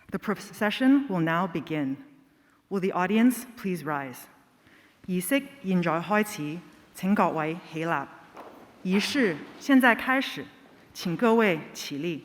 The procession will now begin. Will the audience please rise? 儀式現在開始，請各位起立。儀式現在開始，請各位起立。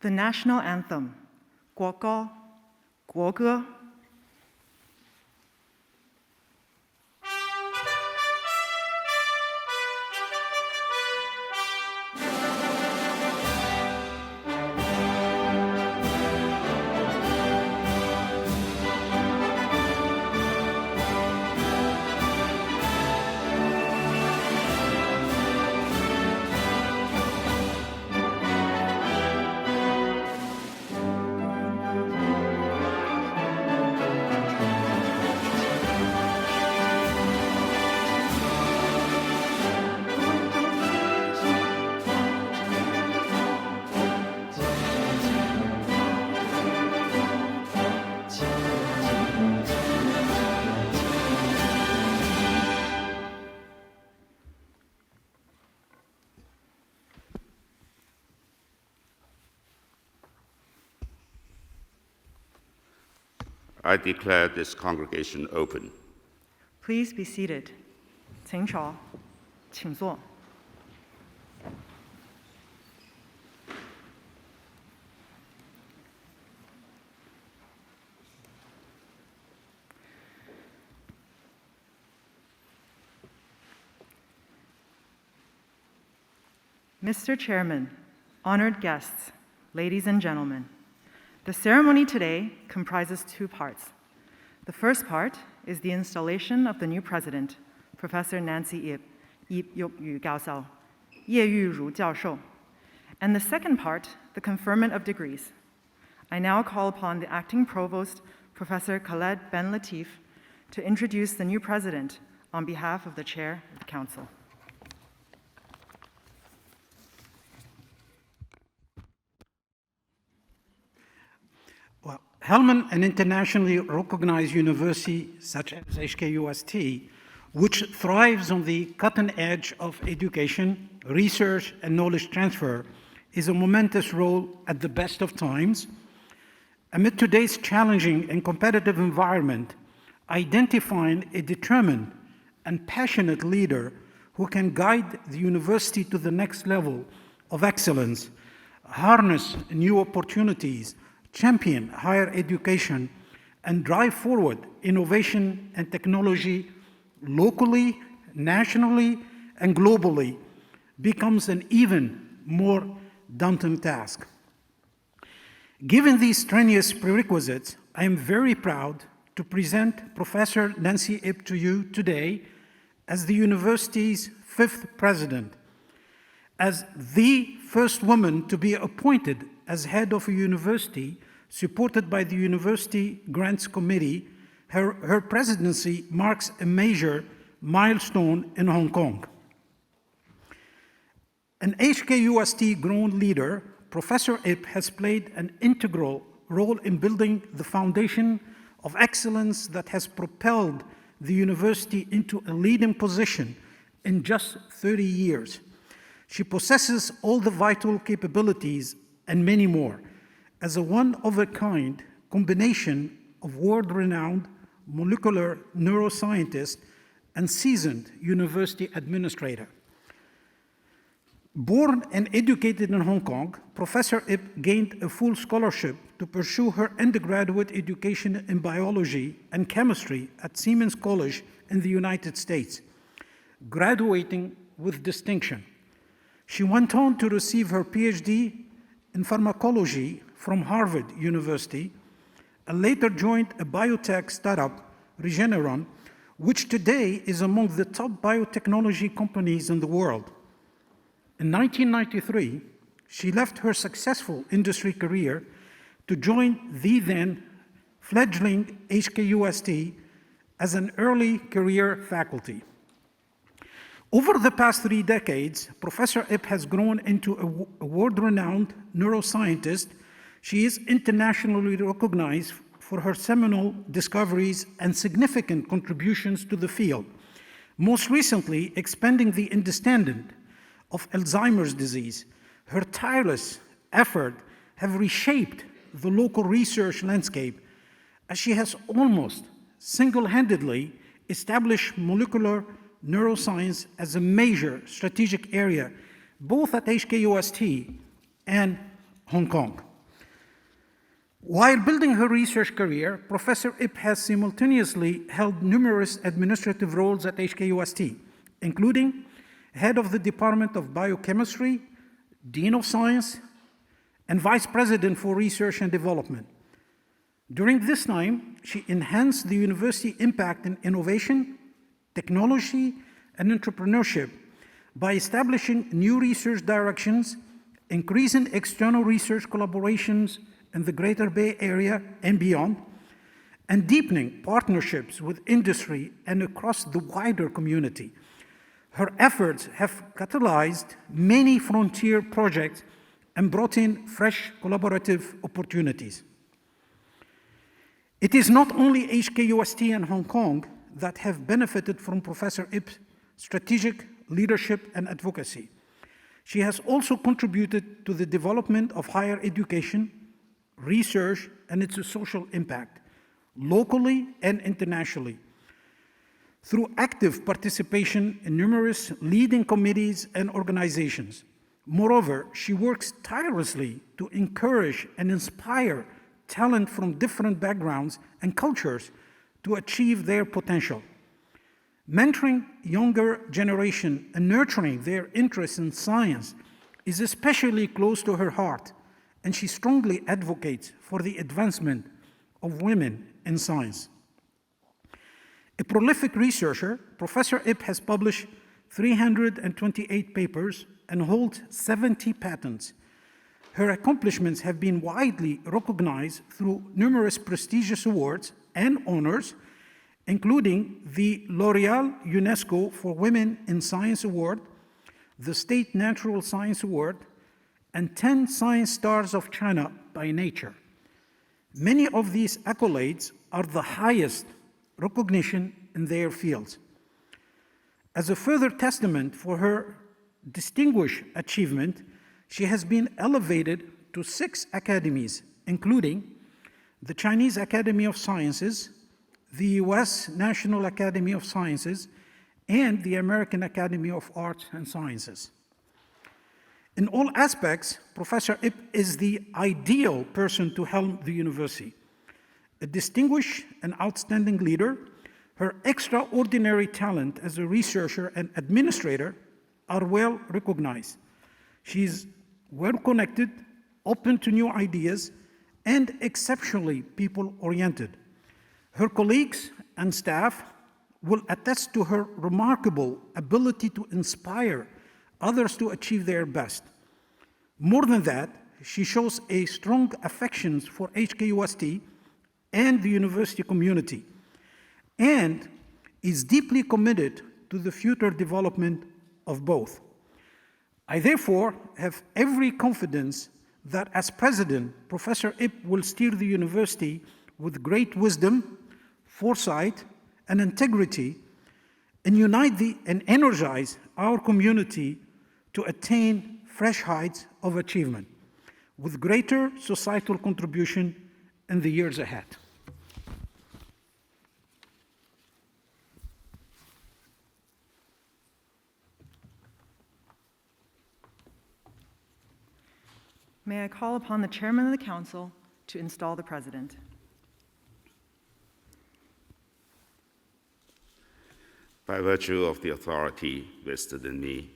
The national anthem, 国歌，国歌。I declare this congregation open. Please be seated. 请坐，请坐。Mr. Chairman, honored guests, ladies and gentlemen, the ceremony today comprises two parts. The first part is the installation of the new president, Professor Nancy Yip-Yu教授, 叶玉如教授, and the second part, the conferment of degrees. I now call upon the acting provost, Professor Khaled Ben Latif, to introduce the new president on behalf of the chair of the council. Hellman, an internationally recognized university such as HKUST, which thrives on the cutting edge of education, research, and knowledge transfer, is a momentous role at the best of times. Amid today's challenging and competitive environment, identifying a determined and passionate leader who can guide the university to the next level of excellence, harness new opportunities, champion higher education, and drive forward innovation and technology locally, nationally, and globally becomes an even more daunting task. Given these strenuous prerequisites, I am very proud to present Professor Nancy Ip to you today as the university's 5th president. As the first woman to be appointed as head of a university supported by the University Grants Committee, her presidency marks a major milestone in Hong Kong. An HKUST-grown leader, Professor Ip has played an integral role in building the foundation of excellence that has propelled the university into a leading position in just 30 years. She possesses all the vital capabilities and many more as a one-of-a-kind combination of world-renowned molecular neuroscientist and seasoned university administrator. Born and educated in Hong Kong, Professor Ip gained a full scholarship to pursue her undergraduate education in biology and chemistry at Siemens College in the United States, graduating with distinction. She went on to receive her PhD in pharmacology from Harvard University and later joined a biotech startup, Regeneron, which today is among the top biotechnology companies in the world. In 1993, she left her successful industry career to join the then fledgling HKUST as an early career faculty. Over the past 3 decades, Professor Ip has grown into a world-renowned neuroscientist. She is internationally recognized for her seminal discoveries and significant contributions to the field, most recently expanding the understanding of Alzheimer's disease. Her tireless effort have reshaped the local research landscape as she has almost single-handedly established molecular neuroscience as a major strategic area, both at HKUST and Hong Kong. While building her research career, Professor Ip has simultaneously held numerous administrative roles at HKUST, including head of the Department of Biochemistry, Dean of Science, and Vice President for Research and Development. During this time, she enhanced the university impact in innovation, technology, and entrepreneurship by establishing new research directions, increasing external research collaborations in the Greater Bay Area and beyond, and deepening partnerships with industry and across the wider community. Her efforts have catalyzed many frontier projects and brought in fresh collaborative opportunities. It is not only HKUST and Hong Kong that have benefited from Professor Ip's strategic leadership and advocacy. She has also contributed to the development of higher education, research, and its social impact, locally and internationally, through active participation in numerous leading committees and organizations. Moreover, she works tirelessly to encourage and inspire talent from different backgrounds and cultures to achieve their potential. Mentoring younger generation and nurturing their interest in science is especially close to her heart, and she strongly advocates for the advancement of women in science. A prolific researcher, Professor Ip has published 328 papers and holds 70 patents. Her accomplishments have been widely recognized through numerous prestigious awards and honors, including the L'Oréal UNESCO for Women in Science Award, the State Natural Science Award, and 10 Science Stars of China by Nature. Many of these accolades are the highest recognition in their fields. As a further testament for her distinguished achievement, she has been elevated to 6 academies, including the Chinese Academy of Sciences, the US National Academy of Sciences, and the American Academy of Arts and Sciences. In all aspects, Professor Ip is the ideal person to helm the university. A distinguished and outstanding leader, her extraordinary talent as a researcher and administrator are well recognized. She's well connected, open to new ideas, and exceptionally people-oriented. Her colleagues and staff will attest to her remarkable ability to inspire others to achieve their best. More than that, she shows a strong affection for HKUST and the university community, and is deeply committed to the future development of both. I therefore have every confidence that as president, Professor Ip will steer the university with great wisdom, foresight, and integrity, and unite and energize our community to attain fresh heights of achievement with greater societal contribution in the years ahead. May I call upon the chairman of the council to install the president. By virtue of the authority vested in me,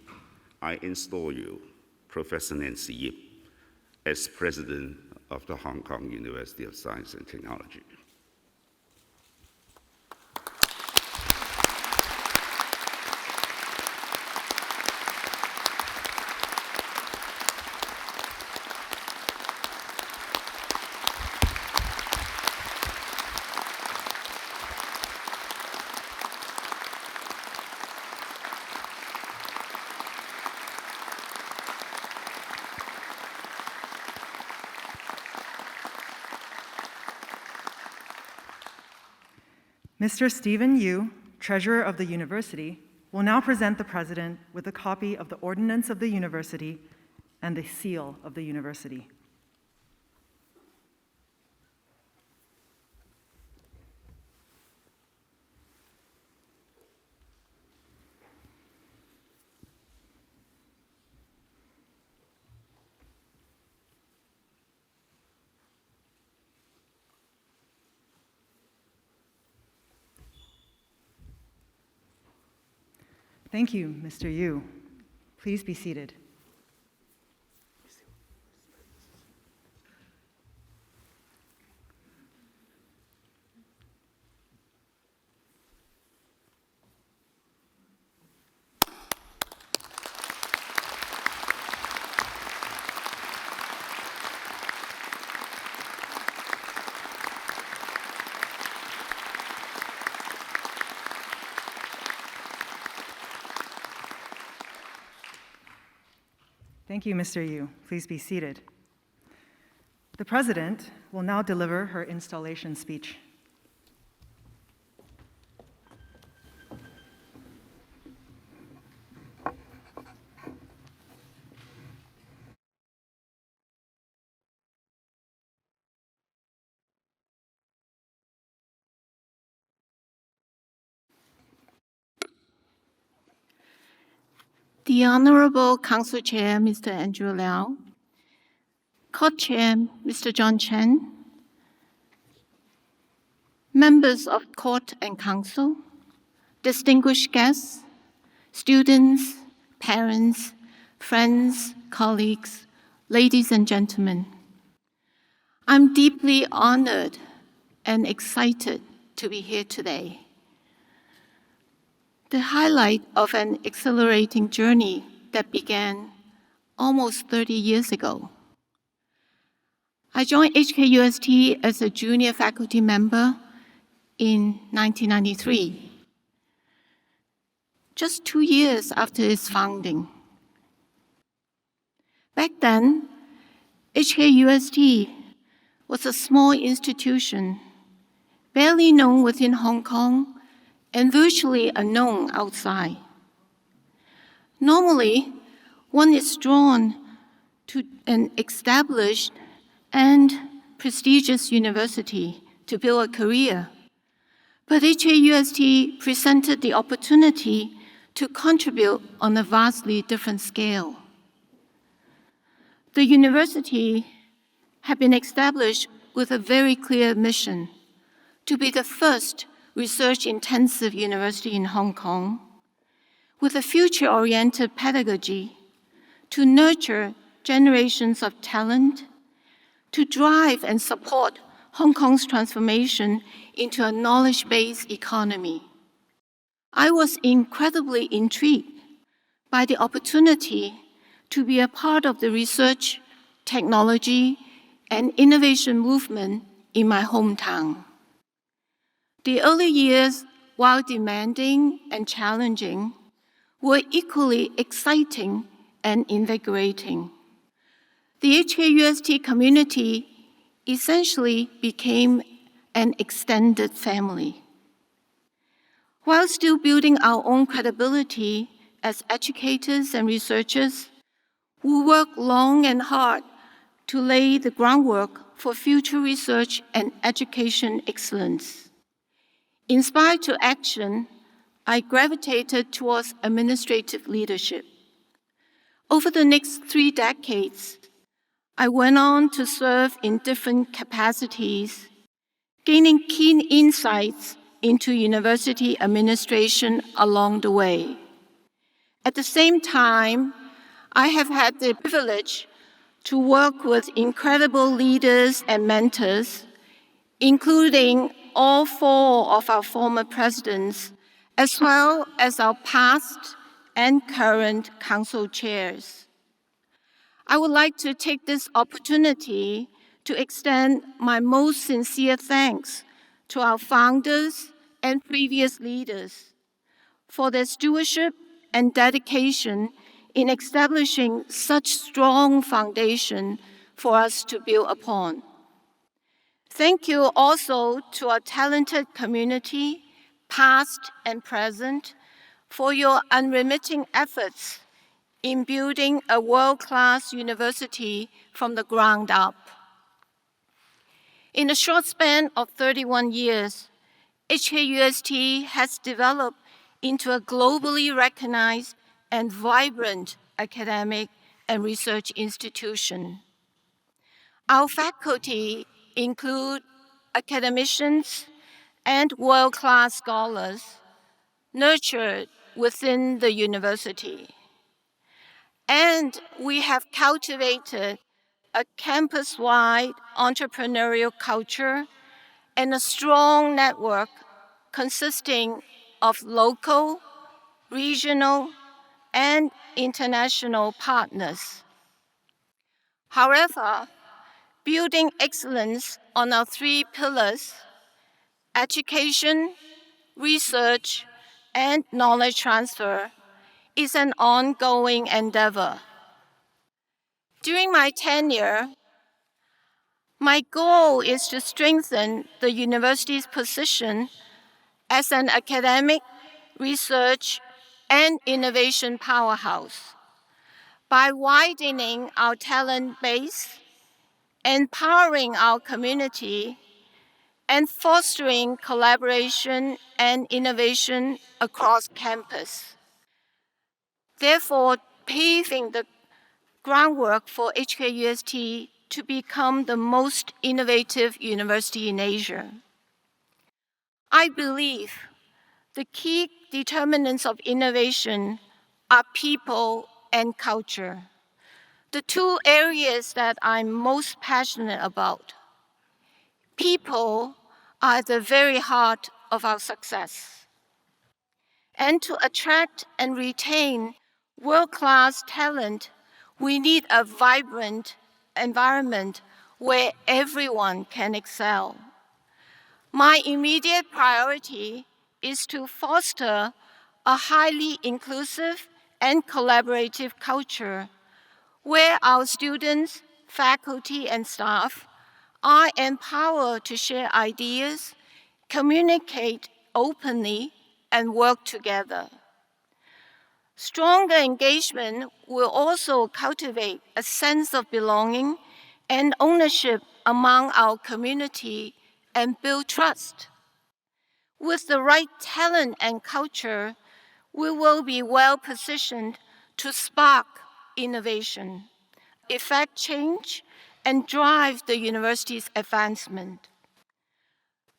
I install you, Professor Nancy Yip, as President of the Hong Kong University of Science and Technology. Mr. Stephen Yu, Treasurer of the University, will now present the President with a copy of the Ordinance of the University and the seal of the University. Thank you, Mr. Yu. Please be seated. Thank you, Mr. Yu. Please be seated. The President will now deliver her installation speech. The Honorable Council Chair, Mr. Andrew Liao, Court Chair, Mr. John Chen, members of Court and Council, distinguished guests, students, parents, friends, colleagues, ladies and gentlemen, I'm deeply honored and excited to be here today. The highlight of an exhilarating journey that began almost 30 years ago. I joined HKUST as a junior faculty member in 1993, just 2 years after its founding. Back then, HKUST was a small institution, barely known within Hong Kong and virtually unknown outside. Normally, one is drawn to an established and prestigious university to build a career. But HKUST presented the opportunity to contribute on a vastly different scale. The university had been established with a very clear mission to be the first research-intensive university in Hong Kong, with a future-oriented pedagogy to nurture generations of talent, to drive and support Hong Kong's transformation into a knowledge-based economy. I was incredibly intrigued by the opportunity to be a part of the research, technology, and innovation movement in my hometown. The early years, while demanding and challenging, were equally exciting and invigorating. The HKUST community essentially became an extended family. While still building our own credibility as educators and researchers, we worked long and hard to lay the groundwork for future research and education excellence. Inspired to action, I gravitated towards administrative leadership. Over the next 3 decades, I went on to serve in different capacities, gaining keen insights into university administration along the way. At the same time, I have had the privilege to work with incredible leaders and mentors, including all 4 of our former presidents, as well as our past and current council chairs. I would like to take this opportunity to extend my most sincere thanks to our founders and previous leaders for their stewardship and dedication in establishing such strong foundation for us to build upon. Thank you also to our talented community, past and present, for your unremitting efforts in building a world-class university from the ground up. In a short span of 31 years, HKUST has developed into a globally recognized and vibrant academic and research institution. Our faculty include academicians and world-class scholars nurtured within the university. And we have cultivated a campus-wide entrepreneurial culture and a strong network consisting of local, regional, and international partners. However, building excellence on our 3 pillars, education, research, and knowledge transfer, is an ongoing endeavor. During my tenure, my goal is to strengthen the university's position as an academic, research, and innovation powerhouse by widening our talent base, empowering our community, and fostering collaboration and innovation across campus. Therefore, paving the groundwork for HKUST to become the most innovative university in Asia. I believe the key determinants of innovation are people and culture, the 2 areas that I'm most passionate about. People are at the very heart of our success. And to attract and retain world-class talent, we need a vibrant environment where everyone can excel. My immediate priority is to foster a highly inclusive and collaborative culture where our students, faculty, and staff are empowered to share ideas, communicate openly, and work together. Stronger engagement will also cultivate a sense of belonging and ownership among our community and build trust. With the right talent and culture, we will be well positioned to spark innovation, effect change, and drive the university's advancement.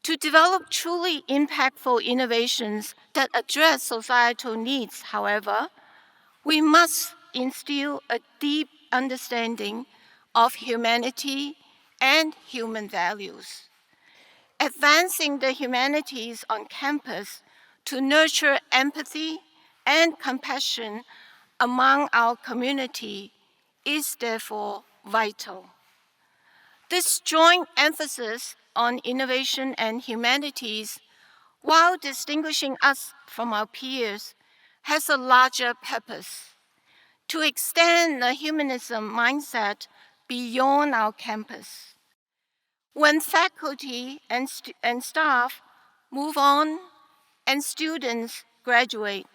To develop truly impactful innovations that address societal needs, however, we must instill a deep understanding of humanity and human values. Advancing the humanities on campus to nurture empathy and compassion among our community is therefore vital. This joint emphasis on innovation and humanities, while distinguishing us from our peers, has a larger purpose: to extend the humanism mindset beyond our campus. When faculty and staff move on and students graduate,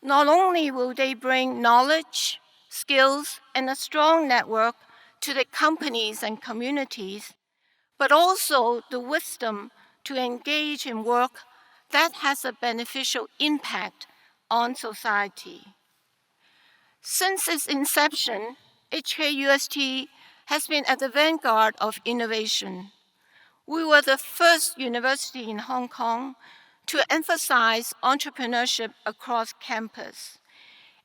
not only will they bring knowledge, skills, and a strong network to the companies and communities, but also the wisdom to engage in work that has a beneficial impact on society. Since its inception, HKUST has been at the vanguard of innovation. We were the first university in Hong Kong to emphasize entrepreneurship across campus,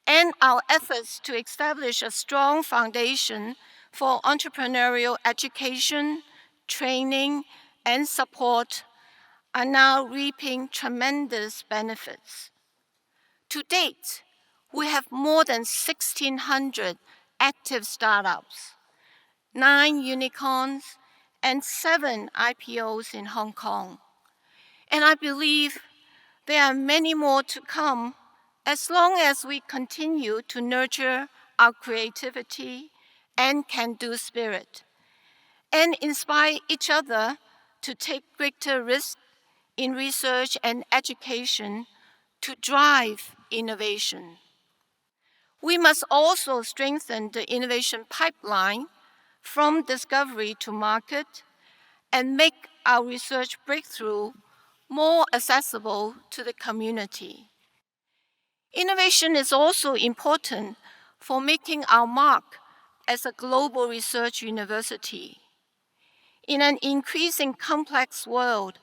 and our efforts to establish a strong foundation for entrepreneurial education, training, and support are now reaping tremendous benefits. To date, we have more than 1,600 active startups, 9 unicorns, and 7 IPOs in Hong Kong. And I believe there are many more to come as long as we continue to nurture our creativity and can-do spirit, and inspire each other to take greater risks in research and education to drive innovation. We must also strengthen the innovation pipeline from discovery to market and make our research breakthrough more accessible to the community. Innovation is also important for making our mark as a global research university. In an increasingly complex world,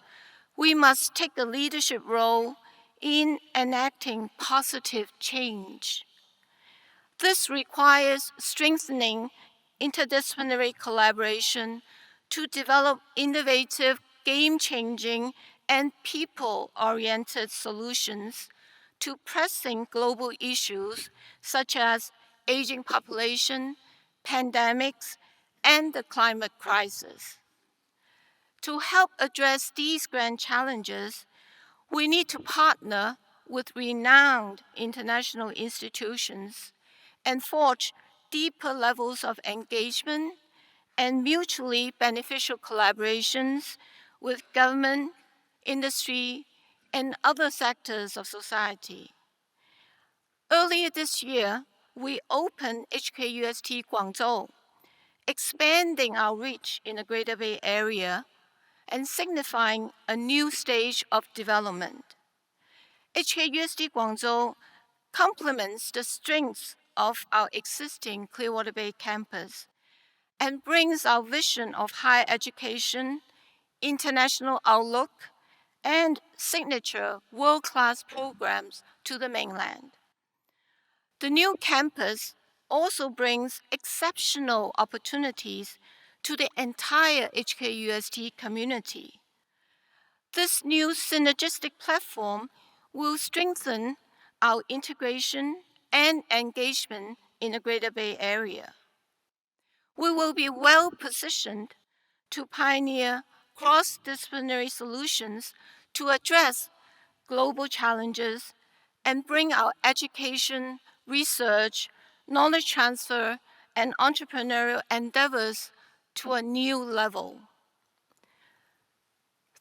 we must take a leadership role in enacting positive change. This requires strengthening interdisciplinary collaboration to develop innovative, game-changing, and people-oriented solutions to pressing global issues such as aging population, pandemics, and the climate crisis. To help address these grand challenges, we need to partner with renowned international institutions and forge deeper levels of engagement and mutually beneficial collaborations with government, industry, and other sectors of society. Earlier this year, we opened HKUST Guangzhou, expanding our reach in the Greater Bay Area and signifying a new stage of development. HKUST Guangzhou complements the strengths of our existing Clearwater Bay campus and brings our vision of higher education, international outlook, and signature world-class programs to the mainland. The new campus also brings exceptional opportunities to the entire HKUST community. This new synergistic platform will strengthen our integration and engagement in the Greater Bay Area. We will be well positioned to pioneer cross-disciplinary solutions to address global challenges and bring our education, research, knowledge transfer, and entrepreneurial endeavors to a new level.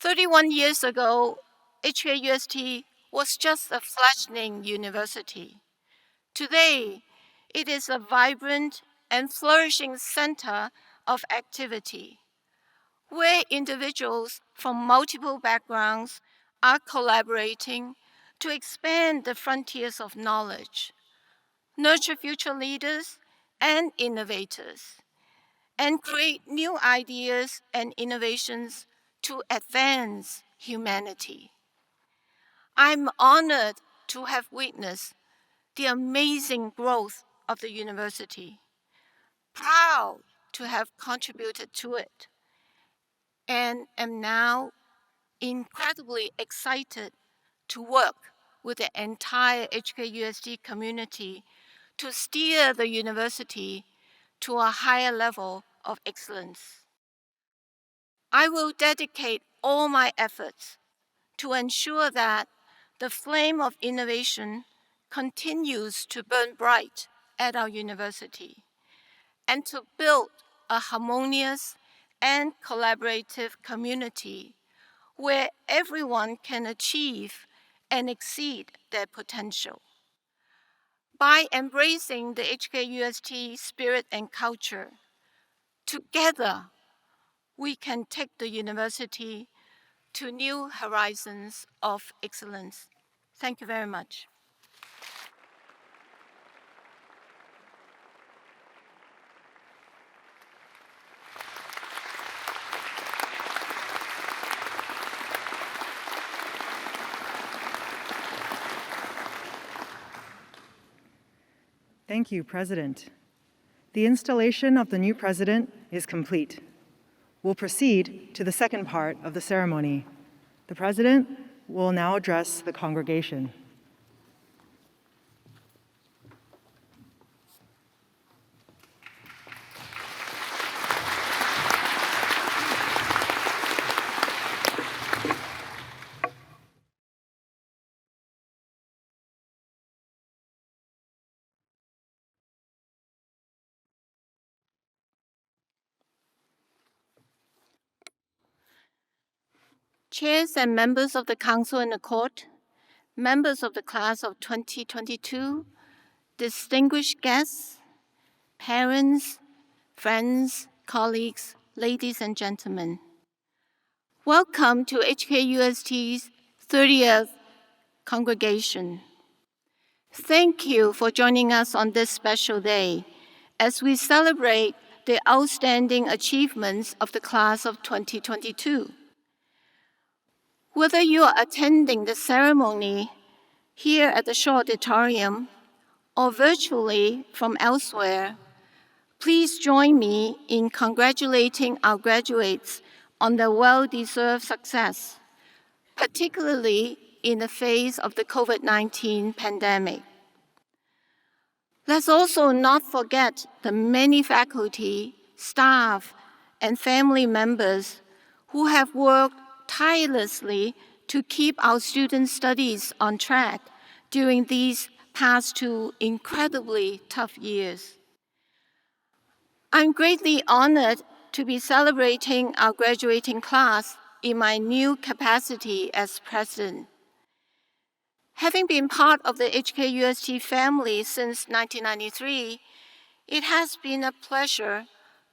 31 years ago, HKUST was just a fledgling university. Today, it is a vibrant and flourishing center of activity, where individuals from multiple backgrounds are collaborating to expand the frontiers of knowledge, nurture future leaders and innovators, and create new ideas and innovations to advance humanity. I'm honored to have witnessed the amazing growth of the university, proud to have contributed to it, and am now incredibly excited to work with the entire HKUST community to steer the university to a higher level of excellence. I will dedicate all my efforts to ensure that the flame of innovation continues to burn bright at our university, and to build a harmonious and collaborative community where everyone can achieve and exceed their potential. By embracing the HKUST spirit and culture, together we can take the university to new horizons of excellence. Thank you very much. Thank you, President. The installation of the new president is complete. We'll proceed to the second part of the ceremony. The president will now address the congregation. Chairs and members of the Council and the Court, members of the class of 2022, distinguished guests, parents, friends, colleagues, ladies and gentlemen. Welcome to HKUST's 30th Congregation. Thank you for joining us on this special day as we celebrate the outstanding achievements of the class of 2022. Whether you are attending the ceremony here at the Shaw Auditorium or virtually from elsewhere, please join me in congratulating our graduates on their well-deserved success, particularly in the face of the COVID-19 pandemic. Let's also not forget the many faculty, staff, and family members who have worked tirelessly to keep our students' studies on track during these past 2 incredibly tough years. I'm greatly honored to be celebrating our graduating class in my new capacity as president. Having been part of the HKUST family since 1993, it has been a pleasure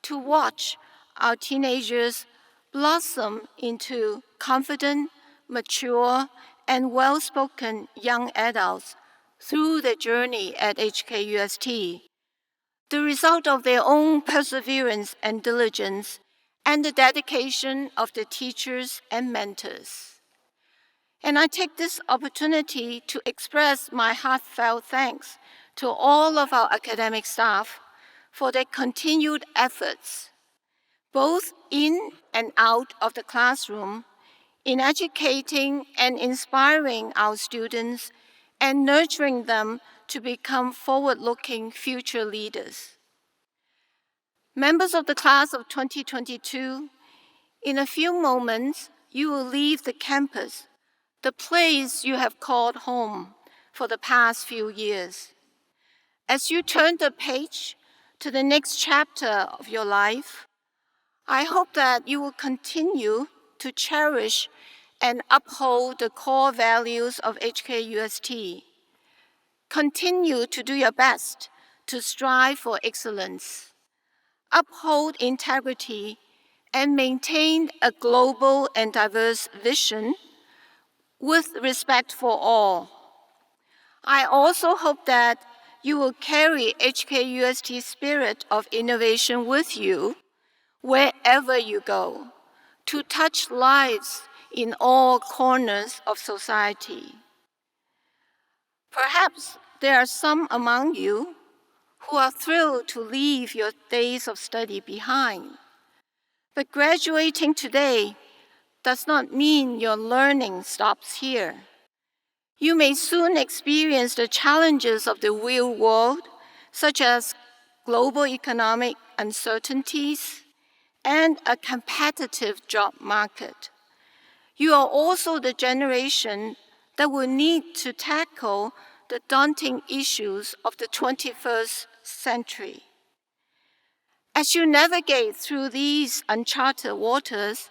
to watch our teenagers blossom into confident, mature, and well-spoken young adults through their journey at HKUST, the result of their own perseverance and diligence, and the dedication of the teachers and mentors. And I take this opportunity to express my heartfelt thanks to all of our academic staff for their continued efforts, both in and out of the classroom, in educating and inspiring our students and nurturing them to become forward-looking future leaders. Members of the class of 2022, in a few moments, you will leave the campus, the place you have called home for the past few years. As you turn the page to the next chapter of your life, I hope that you will continue to cherish and uphold the core values of HKUST. Continue to do your best to strive for excellence, uphold integrity, and maintain a global and diverse vision with respect for all. I also hope that you will carry HKUST's spirit of innovation with you wherever you go, to touch lives in all corners of society. Perhaps there are some among you who are thrilled to leave your days of study behind. But graduating today does not mean your learning stops here. You may soon experience the challenges of the real world, such as global economic uncertainties and a competitive job market. You are also the generation that will need to tackle the daunting issues of the 21st century. As you navigate through these uncharted waters,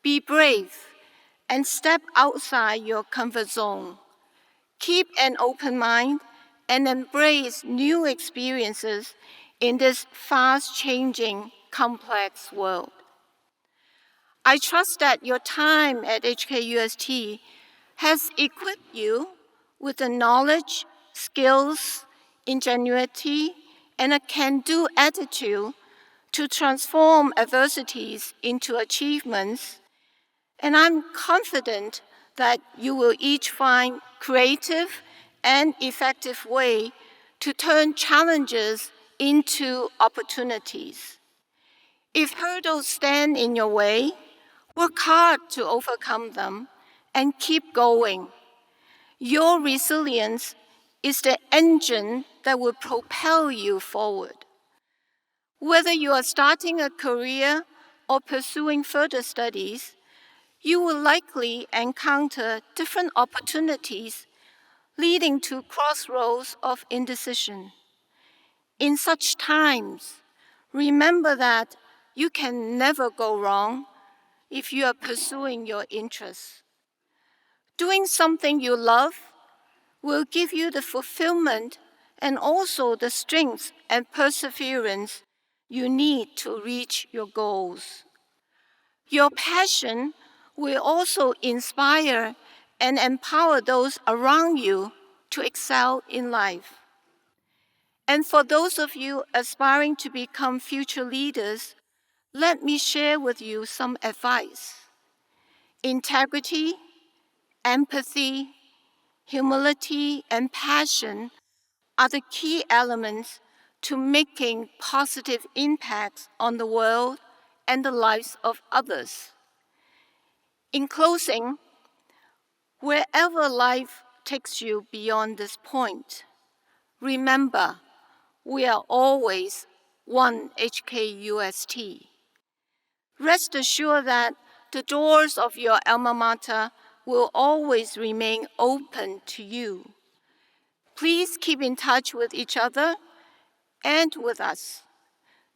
be brave and step outside your comfort zone. Keep an open mind and embrace new experiences in this fast-changing, complex world. I trust that your time at HKUST has equipped you with the knowledge, skills, ingenuity, and a can-do attitude to transform adversities into achievements, and I'm confident that you will each find creative and effective way to turn challenges into opportunities. If hurdles stand in your way, work hard to overcome them and keep going. Your resilience is the engine that will propel you forward. Whether you are starting a career or pursuing further studies, you will likely encounter different opportunities leading to crossroads of indecision. In such times, remember that you can never go wrong if you are pursuing your interests. Doing something you love will give you the fulfillment and also the strength and perseverance you need to reach your goals. Your passion will also inspire and empower those around you to excel in life. And for those of you aspiring to become future leaders, let me share with you some advice. Integrity, empathy, humility, and passion are the key elements to making positive impacts on the world and the lives of others. In closing, wherever life takes you beyond this point, remember, we are always one HKUST. Rest assured that the doors of your alma mater will always remain open to you. Please keep in touch with each other and with us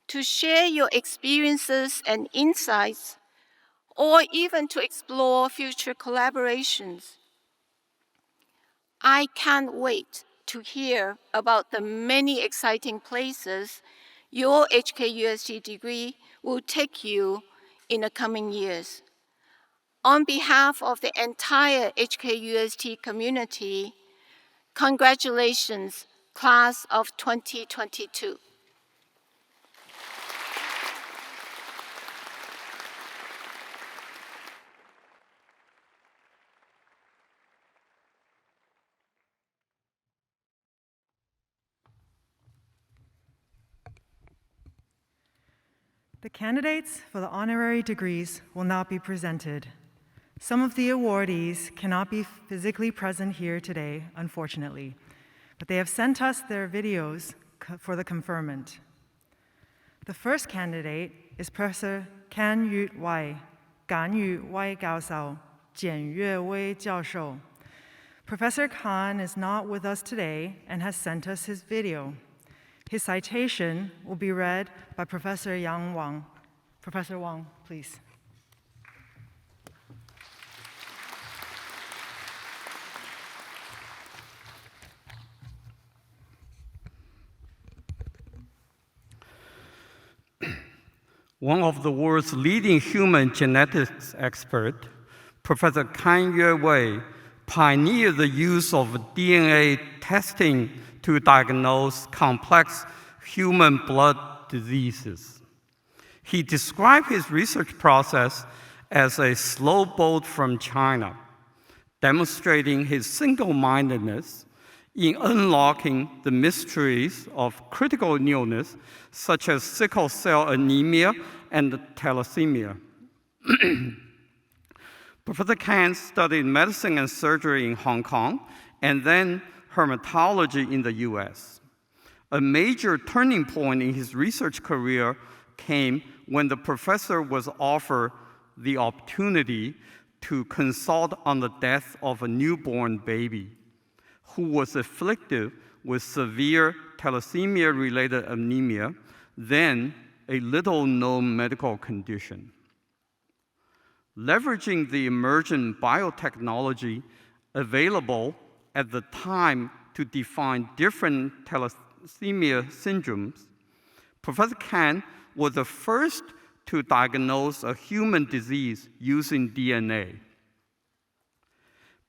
to share your experiences and insights, or even to explore future collaborations. I can't wait to hear about the many exciting places your HKUST degree will take you in the coming years. On behalf of the entire HKUST community, congratulations, class of 2022. The candidates for the honorary degrees will not be presented. Some of the awardees cannot be physically present here today, unfortunately, but they have sent us their videos for the conferment. The first candidate is Professor Kan Yu Wai, Gan Yu Wai Gao Sao, Jian Yue Wei Jiao Shou. Professor Kan is not with us today and has sent us his video. His citation will be read by Professor Yang Wang. Professor Wang, please. One of the world's leading human genetics experts, Professor Kan Yue pioneered the use of DNA testing to diagnose complex human blood diseases. He described his research process as a slow boat from China, demonstrating his single-mindedness in unlocking the mysteries of critical illness such as sickle cell anemia and thalassemia. Professor Kan studied medicine and surgery in Hong Kong and then hematology in the US. A major turning point in his research career came when the professor was offered the opportunity to consult on the death of a newborn baby who was afflicted with severe thalassemia-related anemia, then a little-known medical condition. Leveraging the emerging biotechnology available at the time to define different thalassemia syndromes, Professor Kan was the first to diagnose a human disease using DNA.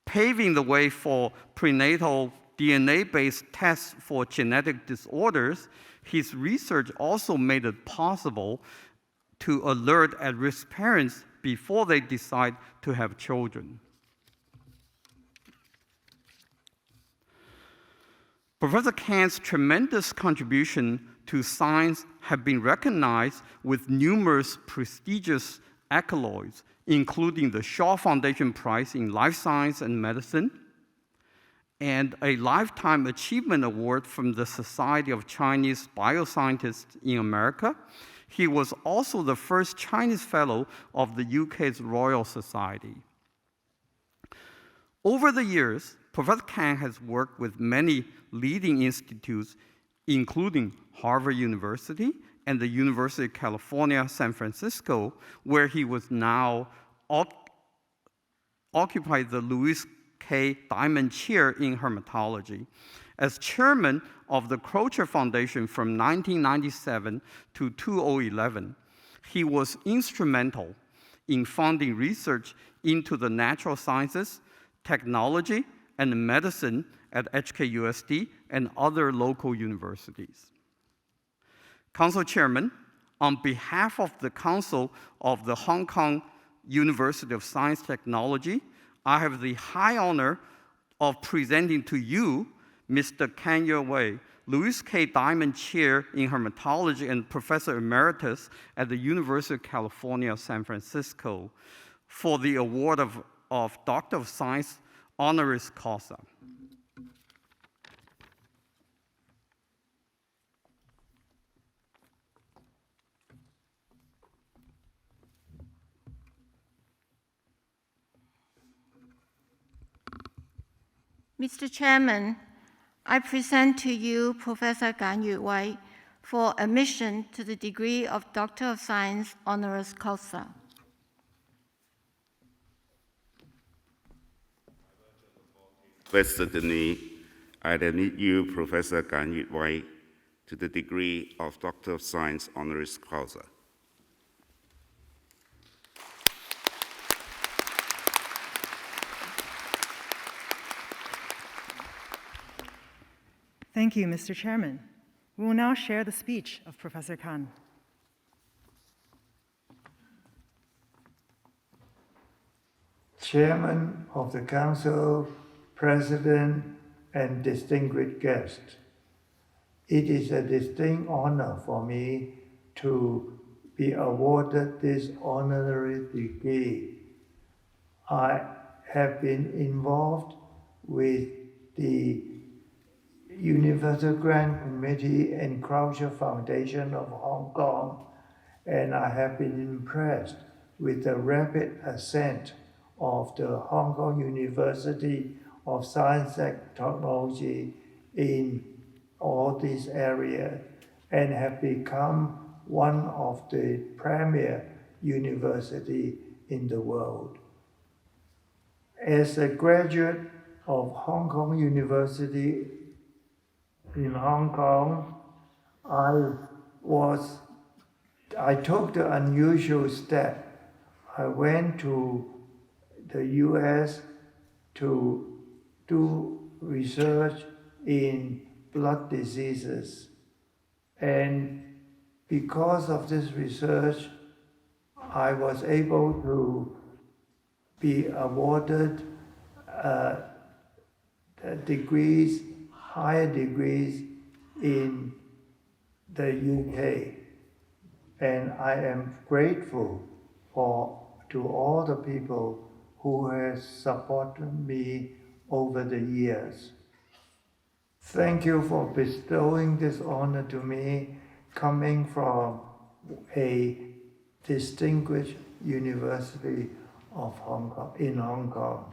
Paving the way for prenatal DNA-based tests for genetic disorders, his research also made it possible to alert at-risk parents before they decide to have children. Professor Kan's tremendous contribution to science have been recognized with numerous prestigious accolades, including the Shaw Foundation Prize in Life Science and Medicine, and a Lifetime Achievement Award from the Society of Chinese Bioscientists in America. He was also the first Chinese Fellow of the UK's Royal Society. Over the years, Professor Kan has worked with many leading institutes, including Harvard University and the University of California, San Francisco, where he was now occupied the Louis K. Diamond Chair in Hematology. As chairman of the Croce Foundation from 1997 to 2011, he was instrumental in funding research into the natural sciences, technology, and medicine at HKUST and other local universities. Council Chairman, on behalf of the Council of the Hong Kong University of Science Technology, I have the high honor of presenting to you Mr. Kan Yue, Louis K. Diamond Chair in Hematology and Professor Emeritus at the University of California, San Francisco, for the award of Doctor of Science honoris causa. Mr. Chairman, I present to you Professor Kan Yue for admission to the degree of Doctor of Science honoris causa. Vested in me, I admit you, Professor Kan Yue, to the degree of Doctor of Science honoris causa. Thank you, Mr. Chairman. We will now share the speech of Professor Kan. Chairman of the Council, President, and distinguished guests, it is a distinct honor for me to be awarded this honorary degree. I have been involved with the Universal Grant Committee and Croce Foundation of Hong Kong, and I have been impressed with the rapid ascent of the Hong Kong University of Science and Technology in all these areas, and have become one of the premier universities in the world. As a graduate of Hong Kong University I took the unusual step. I went to the US to do research in blood diseases. And because of this research, I was able to be awarded degrees, higher degrees in the UK. And I am grateful to all the people who have supported me over the years. Thank you for bestowing this honor to me, coming from a distinguished university of Hong Kong, in Hong Kong.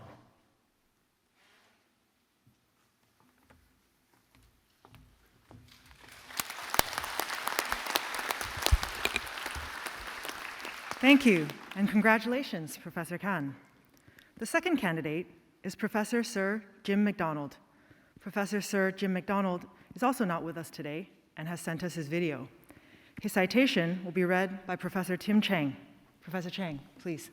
Thank you, and congratulations, Professor Khan. The second candidate is Professor Sir Jim McDonald. Professor Sir Jim McDonald is also not with us today and has sent us his video. His citation will be read by Professor Tim Chang. Professor Chang, please.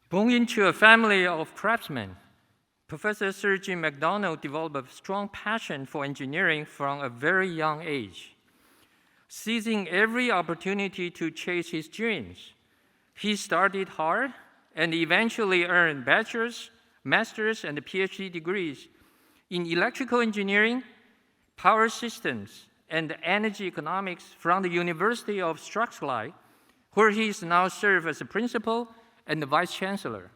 Born into a family of craftsmen, Professor Sir Jim McDonald developed a strong passion for engineering from a very young age. Seizing every opportunity to chase his dreams, he studied hard and eventually earned bachelor's, master's, and PhD degrees in electrical engineering, power systems, and energy economics from the University of Strathclyde, where he is now served as a principal and the vice chancellor.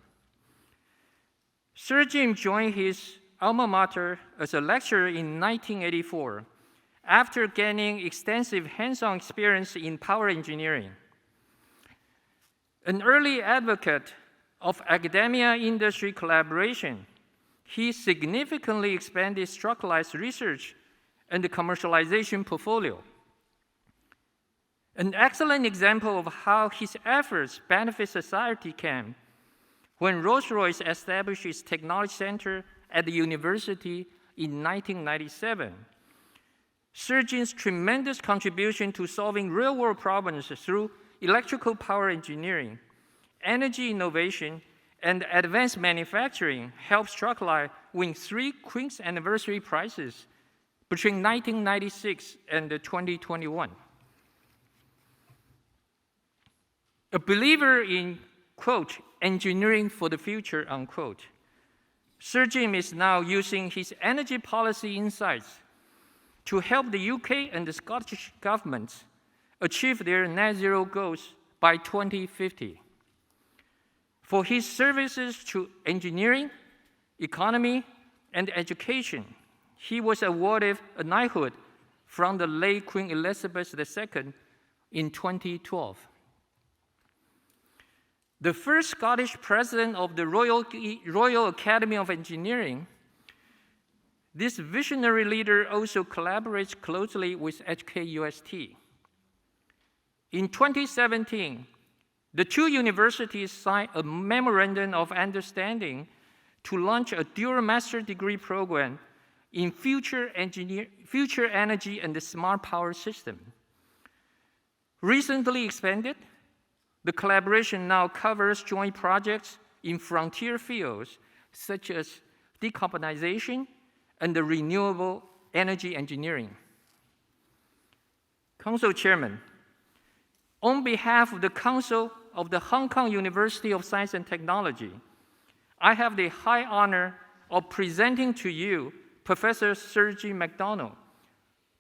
Sir Jim joined his alma mater as a lecturer in 1984 after gaining extensive hands-on experience in power engineering. An early advocate of academia-industry collaboration, he significantly expanded Strathclyde's research and the commercialization portfolio. An excellent example of how his efforts benefit society came when Rolls-Royce established its technology center at the university in 1997. Sir Jim's tremendous contribution to solving real-world problems through electrical power engineering, energy innovation, and advanced manufacturing helped Strathclyde win 3 Queen's Anniversary Prizes between 1996 and 2021. A believer in, quote, engineering for the future, unquote, Sir Jim is now using his energy policy insights to help the UK and the Scottish governments achieve their net zero goals by 2050. For his services to engineering, economy, and education, he was awarded a knighthood from the late Queen Elizabeth II in 2012. The first Scottish president of the Royal Academy of Engineering, this visionary leader also collaborates closely with HKUST. In 2017, the two universities signed a memorandum of understanding to launch a dual master degree program in future energy and the smart power system. Recently expanded, the collaboration now covers joint projects in frontier fields such as decarbonization and the renewable energy engineering. Council Chairman, on behalf of the Council of the Hong Kong University of Science and Technology, I have the high honor of presenting to you Professor Sir Jim McDonald,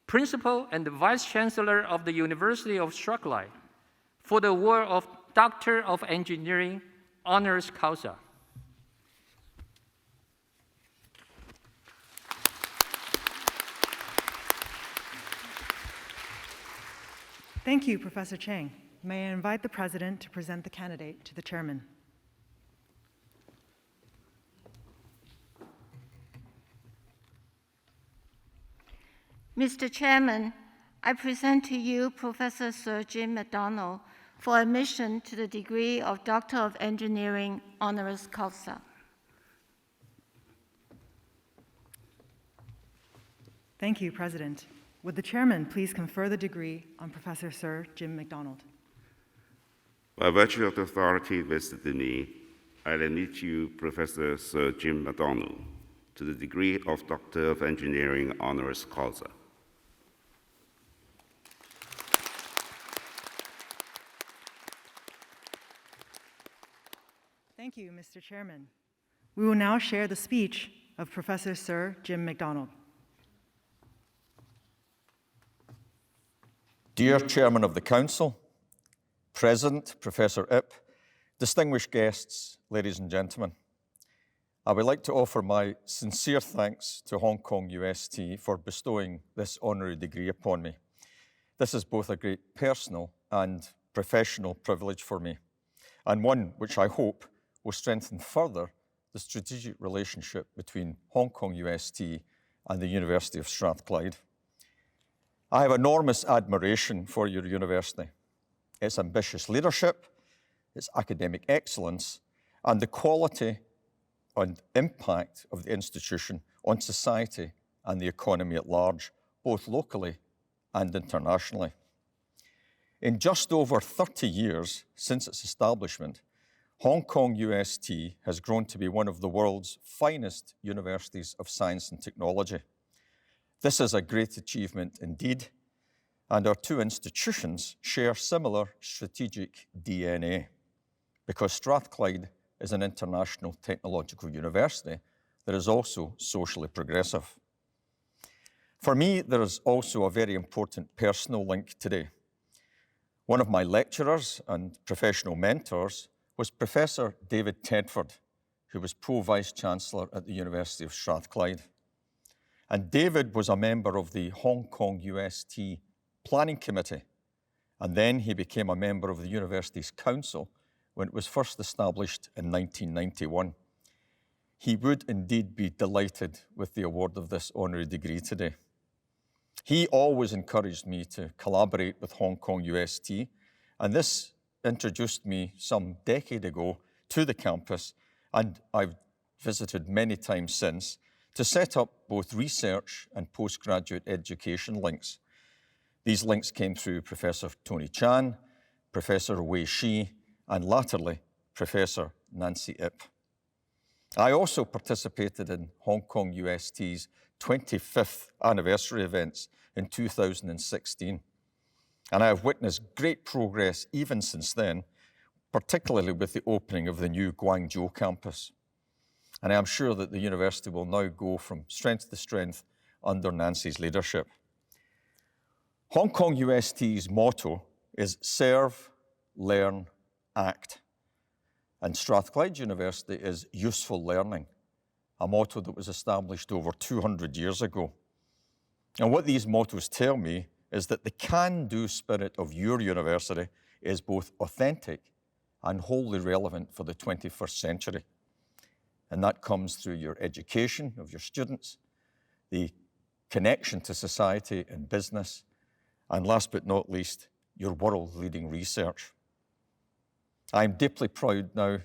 Principal and Vice Chancellor of the University of Strathclyde, for the award of Doctor of Engineering honoris causa. Thank you, Professor Chang. May I invite the President to present the candidate to the Chairman. Mr. Chairman, I present to you Professor Sir Jim McDonald for admission to the degree of Doctor of Engineering honoris causa. Thank you, President. Would the chairman please confer the degree on Professor Sir Jim McDonald? By virtue of the authority vested in me, I admit you, Professor Sir Jim McDonald, to the degree of Doctor of Engineering honoris causa. Thank you, Mr. Chairman. We will now share the speech of Professor Sir Jim McDonald. Dear Chairman of the Council, President, Professor Ip, distinguished guests, ladies and gentlemen, I would like to offer my sincere thanks to Hong Kong UST for bestowing this honorary degree upon me. This is both a great personal and professional privilege for me, and one which I hope will strengthen further the strategic relationship between Hong Kong UST and the University of Strathclyde. I have enormous admiration for your university, its ambitious leadership, its academic excellence, and the quality and impact of the institution on society and the economy at large, both locally and internationally. In just over 30 years since its establishment, Hong Kong UST has grown to be one of the world's finest universities of science and technology. This is a great achievement indeed, and our two institutions share similar strategic DNA, because Strathclyde is an international technological university that is also socially progressive. For me, there is also a very important personal link today. One of my lecturers and professional mentors was Professor David Tedford, who was Pro-Vice-Chancellor at the University of Strathclyde. And David was a member of the Hong Kong UST Planning Committee, and then he became a member of the University's Council when it was first established in 1991. He would indeed be delighted with the award of this honorary degree today. He always encouraged me to collaborate with Hong Kong UST, and this introduced me some decade ago to the campus, and I've visited many times since, to set up both research and postgraduate education links. These links came through Professor Tony Chan, Professor Wei Shi, and latterly, Professor Nancy Ip. I also participated in Hong Kong UST's 25th anniversary events in 2016. And I have witnessed great progress even since then, particularly with the opening of the new Guangzhou campus. And I am sure that the university will now go from strength to strength under Nancy's leadership. Hong Kong UST's motto is serve, learn, act. And Strathclyde University is useful learning, a motto that was established over 200 years ago. And what these mottos tell me is that the can-do spirit of your university is both authentic and wholly relevant for the 21st century. And that comes through your education of your students, the connection to society and business, and last but not least, your world-leading research. I'm deeply proud now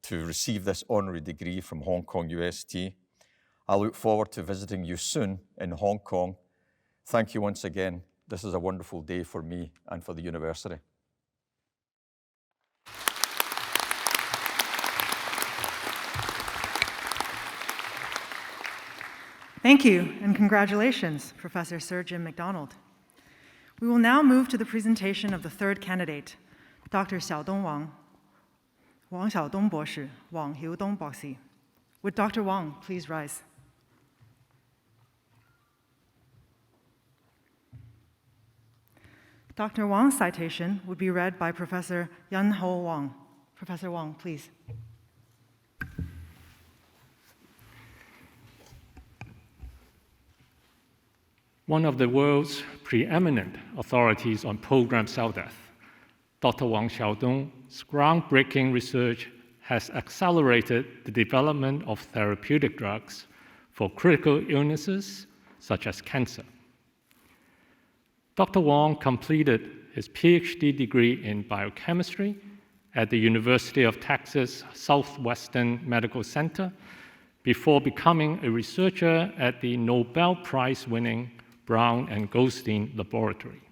to receive this honorary degree from Hong Kong UST. I look forward to visiting you soon in Hong Kong. Thank you once again. This is a wonderful day for me and for the university. Thank you, and congratulations, Professor Sir Jim McDonald. We will now move to the presentation of the third candidate, Dr. Xiaodong Wang, Wang Xiaodong 博士, Wang Hiudong Boxi. Would Dr. Wang please rise? Dr. Wang's citation would be read by Professor Yan Ho Wang. Professor Wang, please. One of the world's preeminent authorities on programmed cell death, Dr. Wang Xiaodong's groundbreaking research has accelerated the development of therapeutic drugs for critical illnesses such as cancer. Dr. Wang completed his PhD degree in biochemistry at the University of Texas Southwestern Medical Center before becoming a researcher at the Nobel Prize-winning Brown and Goldstein Laboratory.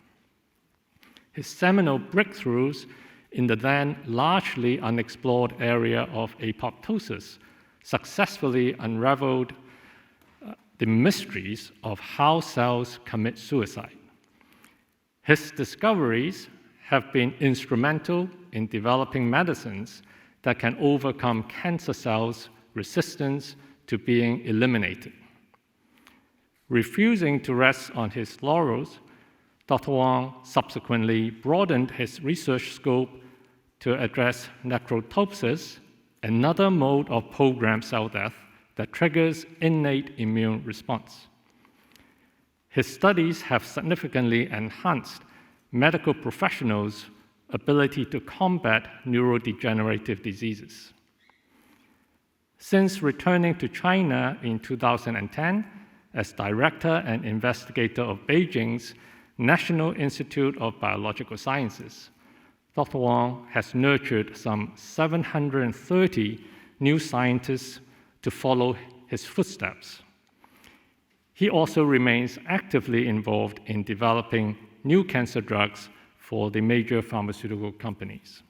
His seminal breakthroughs in the then largely unexplored area of apoptosis successfully unraveled the mysteries of how cells commit suicide. His discoveries have been instrumental in developing medicines that can overcome cancer cells' resistance to being eliminated. Refusing to rest on his laurels, Dr. Wang subsequently broadened his research scope to address necroptosis, another mode of programmed cell death that triggers innate immune response. His studies have significantly enhanced medical professionals' ability to combat neurodegenerative diseases. Since returning to China in 2010 as director and investigator of Beijing's National Institute of Biological Sciences, Dr. Wang has nurtured some 730 new scientists to follow his footsteps. He also remains actively involved in developing new cancer drugs for the major pharmaceutical companies.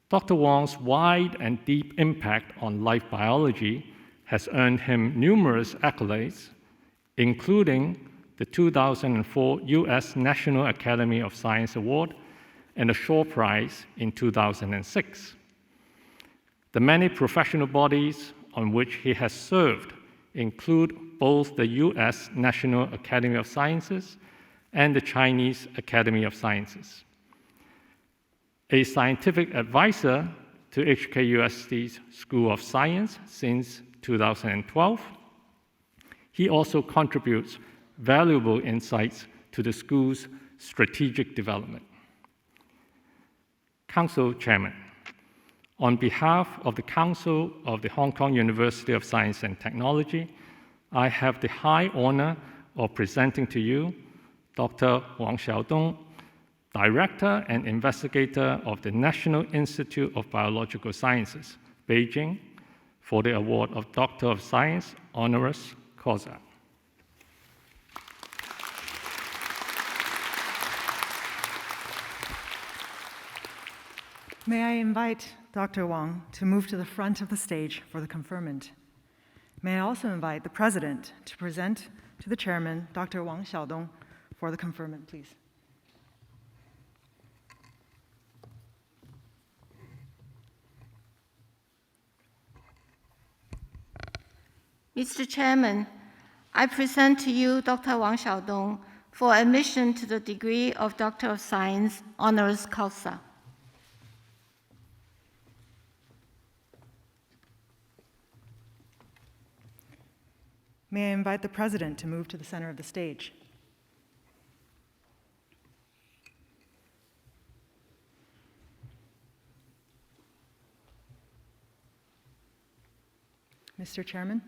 Dr. Wang's wide and deep impact on life biology has earned him numerous accolades, including the 2004 U.S. National Academy of Science Award and the Shaw Prize in 2006. The many professional bodies on which he has served include both the U.S. National Academy of Sciences and the Chinese Academy of Sciences. A scientific advisor to HKUST's School of Science since 2012, he also contributes valuable insights to the school's strategic development. Council Chairman, on behalf of the Council of the Hong Kong University of Science and Technology, I have the high honor of presenting to you Dr. Wang Xiaodong, Director and Investigator of the National Institute of Biological Sciences, Beijing, for the award of Doctor of Science honoris causa. May I invite Dr. Wang to move to the front of the stage for the conferment. May I also invite the President to present to the Chairman, Dr. Wang Xiaodong, for the conferment, please. Mr. Chairman, I present to you Dr. Wang Xiaodong for admission to the degree of Doctor of Science honoris causa. May I invite the President to move to the center of the stage. Mr. Chairman,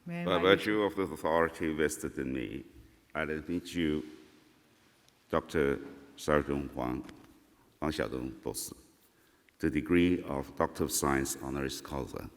may I By invite you virtue of the authority vested in me, I admit you, Dr. Sergeant Wang Xiaodong, boss, the degree of Doctor of Science honoris causa.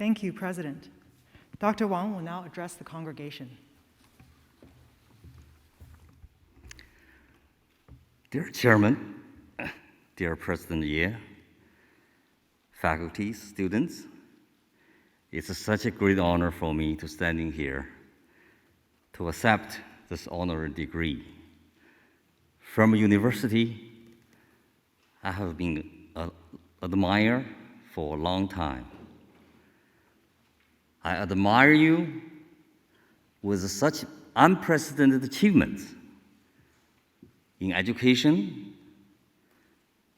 Thank you, President. Dr. Wang will now address the congregation. Dear Chairman, dear President Ye, faculty, students, it's such a great honor for me to standing here to accept this honorary degree. From university, I have been an admirer for a long time. I admire you with such unprecedented achievements in education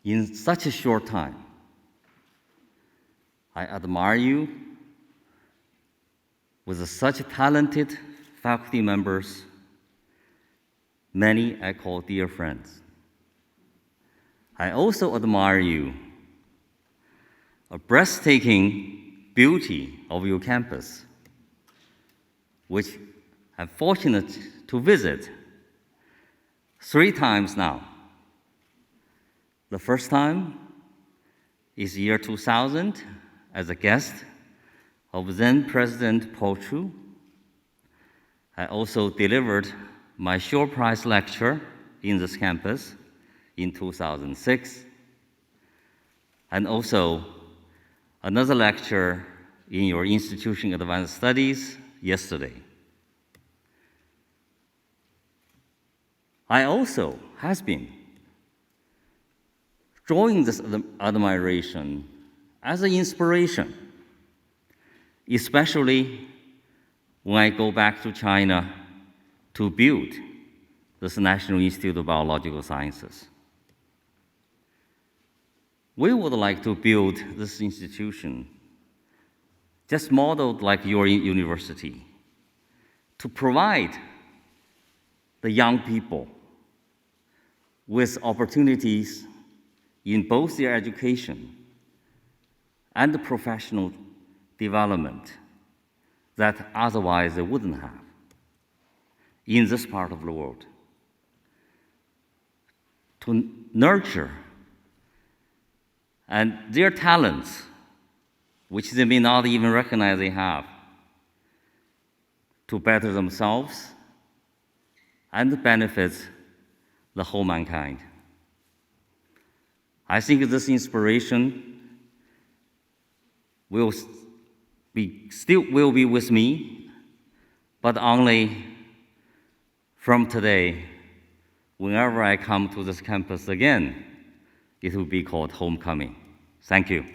in such a short time. I admire you with such talented faculty members, many I call dear friends. I also admire you, a breathtaking beauty of your campus, which I'm fortunate to visit 3 times now. The first time is year 2000 as a guest of then President Paul Chu. I also delivered my Shore Prize lecture in this campus in 2006, and also another lecture in your institution advanced studies yesterday. I also has been drawing this admiration as an inspiration, especially when I go back to China to build this National Institute of Biological Sciences. We would like to build this institution just modeled like your university to provide the young people with opportunities in both their education and the professional development that otherwise they wouldn't have in this part of the world. To nurture and their talents, which they may not even recognize they have, to better themselves and benefit the whole mankind. I think this inspiration will be with me, but only from today. Whenever I come to this campus again, it will be called homecoming. Thank you.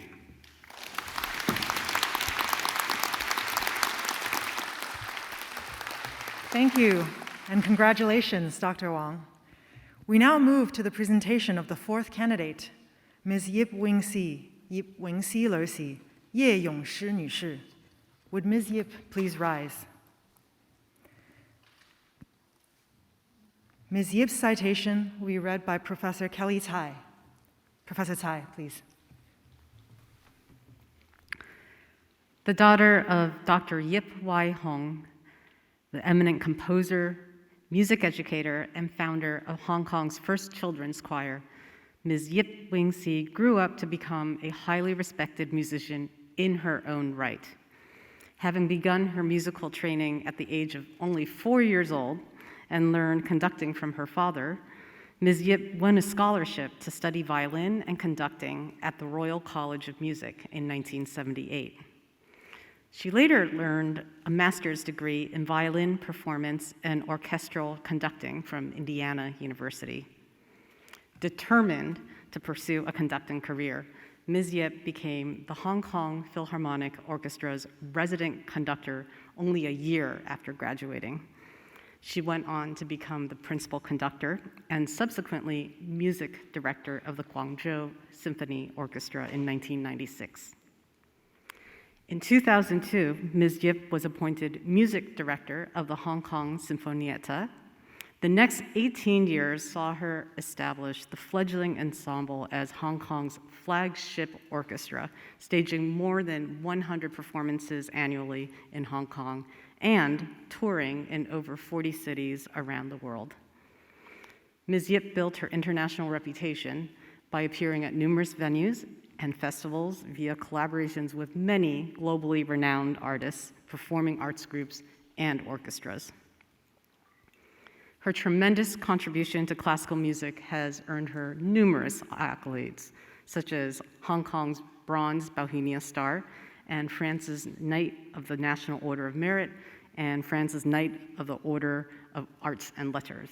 Thank you, and congratulations, Dr. Wang. We now move to the presentation of the 4th candidate, Ms. Yip Wing-si, Ler-si, Ye Yong-shi 女士. Would Ms. Yip please rise? Ms. Yip's citation will be read by Professor Kelly Tsai. Professor Tsai, please. The daughter of Dr. Yip Wai Hong, the eminent composer, music educator, and founder of Hong Kong's first children's choir, Ms. Yip Wing-si grew up to become a highly respected musician in her own right. Having begun her musical training at the age of only 4 years old and learned conducting from her father, Ms. Yip won a scholarship to study violin and conducting at the Royal College of Music in 1978. She later learned a master's degree in violin performance and orchestral conducting from Indiana University. Determined to pursue a conducting career, Ms. Yip became the Hong Kong Philharmonic Orchestra's resident conductor only a year after graduating. She went on to become the principal conductor and subsequently music director of the Guangzhou Symphony Orchestra in 1996. In 2002, Ms. Yip was appointed music director of the Hong Kong Sinfonietta. The next 18 years saw her establish the fledgling ensemble as Hong Kong's flagship orchestra, staging more than 100 performances annually in Hong Kong and touring in over 40 cities around the world. Ms. Yip built her international reputation by appearing at numerous venues and festivals via collaborations with many globally renowned artists, performing arts groups, and orchestras. Her tremendous contribution to classical music has earned her numerous accolades, such as Hong Kong's Bronze Bohemia Star and France's Knight of the National Order of Merit, and France's Knight of the Order of Arts and Letters.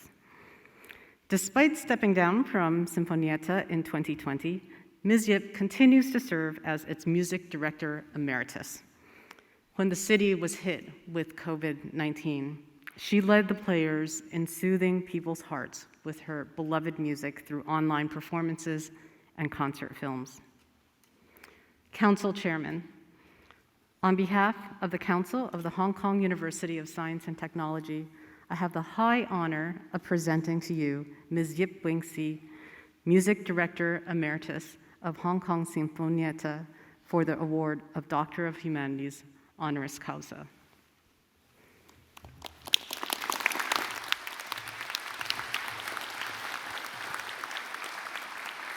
Despite stepping down from Sinfonietta in 2020, Ms. Yip continues to serve as its music director emeritus. When the city was hit with COVID-19, she led the players in soothing people's hearts with her beloved music through online performances and concert films. Council Chairman, on behalf of the Council of the Hong Kong University of Science and Technology, I have the high honor of presenting to you Ms. Yip Wing-See, Music Director Emeritus of Hong Kong Sinfonietta, for the award of Doctor of Humanities honoris causa.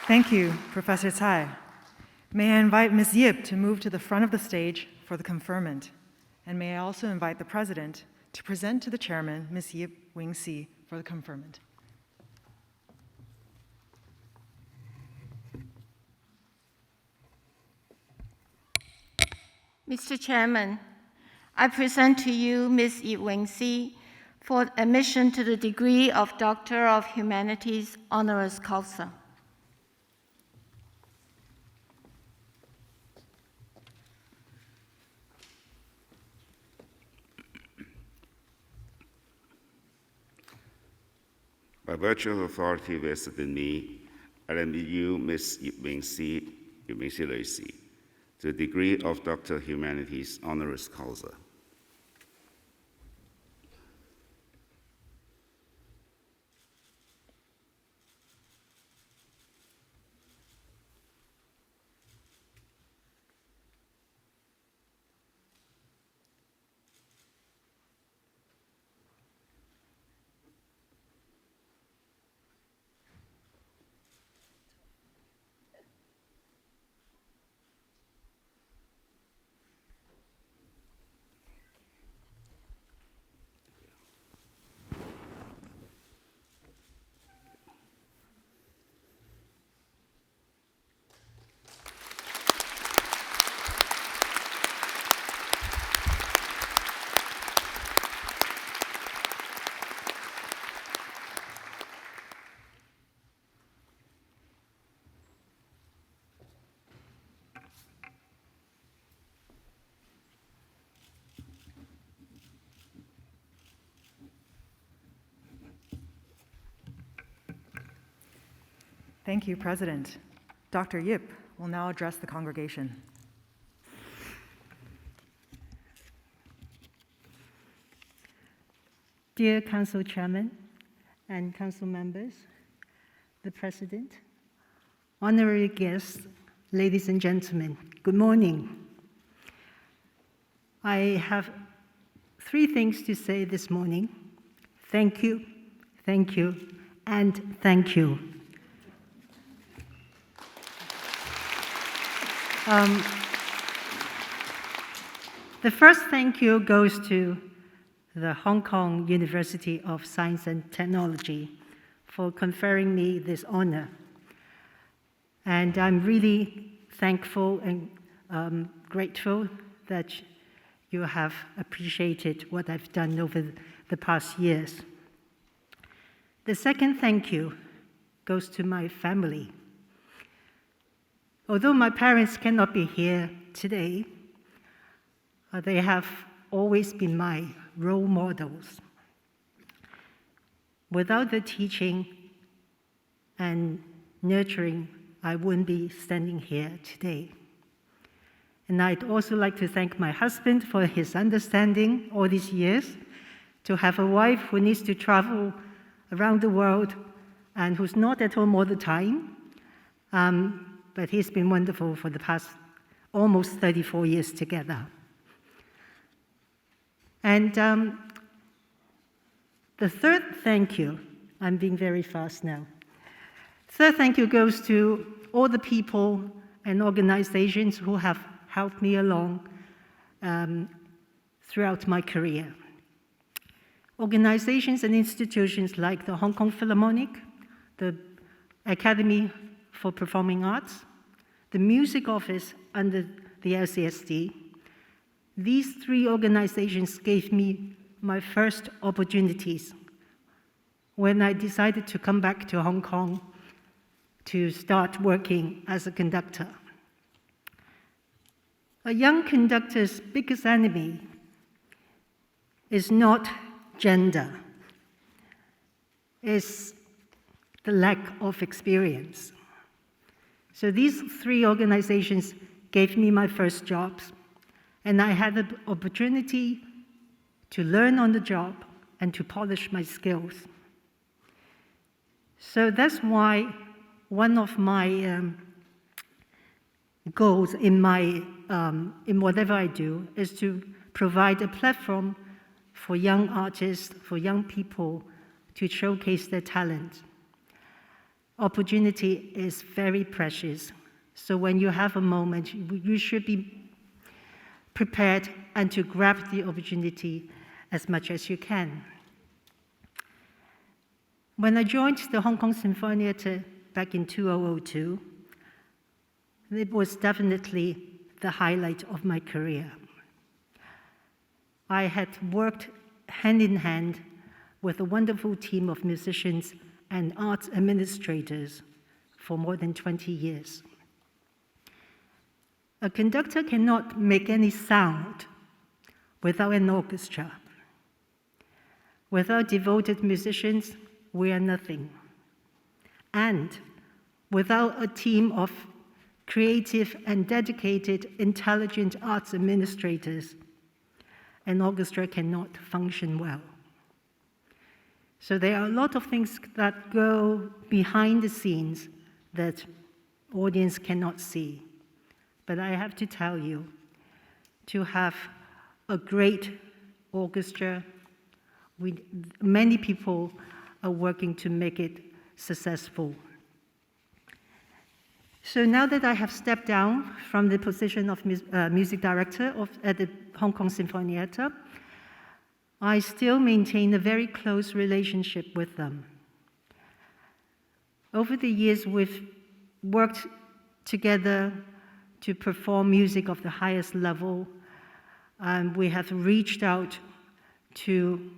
Thank you, Professor Tsai. May I invite Ms. Yip to move to the front of the stage for the conferment, and may I also invite the President to present to the Chairman, Ms. Yip Wing-See, for the conferment. Mr. Chairman, I present to you Ms. Yip Wing-See for admission to the degree of Doctor of Humanities honoris causa. By virtue of authority vested in me, I admit you, Ms. Yip Wing-See, to the degree of Doctor of Humanities honoris causa. Thank you, President. Dr. Yip will now address the congregation. Dear Council Chairman and Council members, the President, honorary guests, ladies and gentlemen, good morning. I have 3 things to say this morning. Thank you, and thank you. The first thank you goes to the Hong Kong University of Science and Technology for conferring me this honor. And I'm really thankful and grateful that you have appreciated what I've done over the past years. The second thank you goes to my family. Although my parents cannot be here today, they have always been my role models. Without the teaching and nurturing, I wouldn't be standing here today. And I'd also like to thank my husband for his understanding all these years, to have a wife who needs to travel around the world and who's not at home all the time. But he's been wonderful for the past almost 34 years together. And the third thank you, I'm being very fast now. Third thank you goes to all the people and organizations who have helped me along throughout my career. Organizations and institutions like the Hong Kong Philharmonic, the Academy for Performing Arts, the Music Office under the LCSD. These 3 organizations gave me my first opportunities when I decided to come back to Hong Kong to start working as a conductor. A young conductor's biggest enemy is not gender, it's the lack of experience. So these three organizations gave me my first jobs, and I had the opportunity to learn on the job and to polish my skills. So that's why one of my goals in whatever I do is to provide a platform for young artists, for young people to showcase their talent. Opportunity is very precious. So when you have a moment, you should be prepared and to grab the opportunity as much as you can. When I joined the Hong Kong Symphony Theatre back in 2002, it was definitely the highlight of my career. I had worked hand in hand with a wonderful team of musicians and arts administrators for more than 20 years. A conductor cannot make any sound without an orchestra. Without devoted musicians, we are nothing. And without a team of creative and dedicated, intelligent arts administrators, an orchestra cannot function well. So there are a lot of things that go behind the scenes that audience cannot see. But I have to tell you, to have a great orchestra, many people are working to make it successful. So now that I have stepped down from the position of music director at the Hong Kong Symphony Theatre, I still maintain a very close relationship with them. Over the years, we've worked together to perform music of the highest level. We have reached out to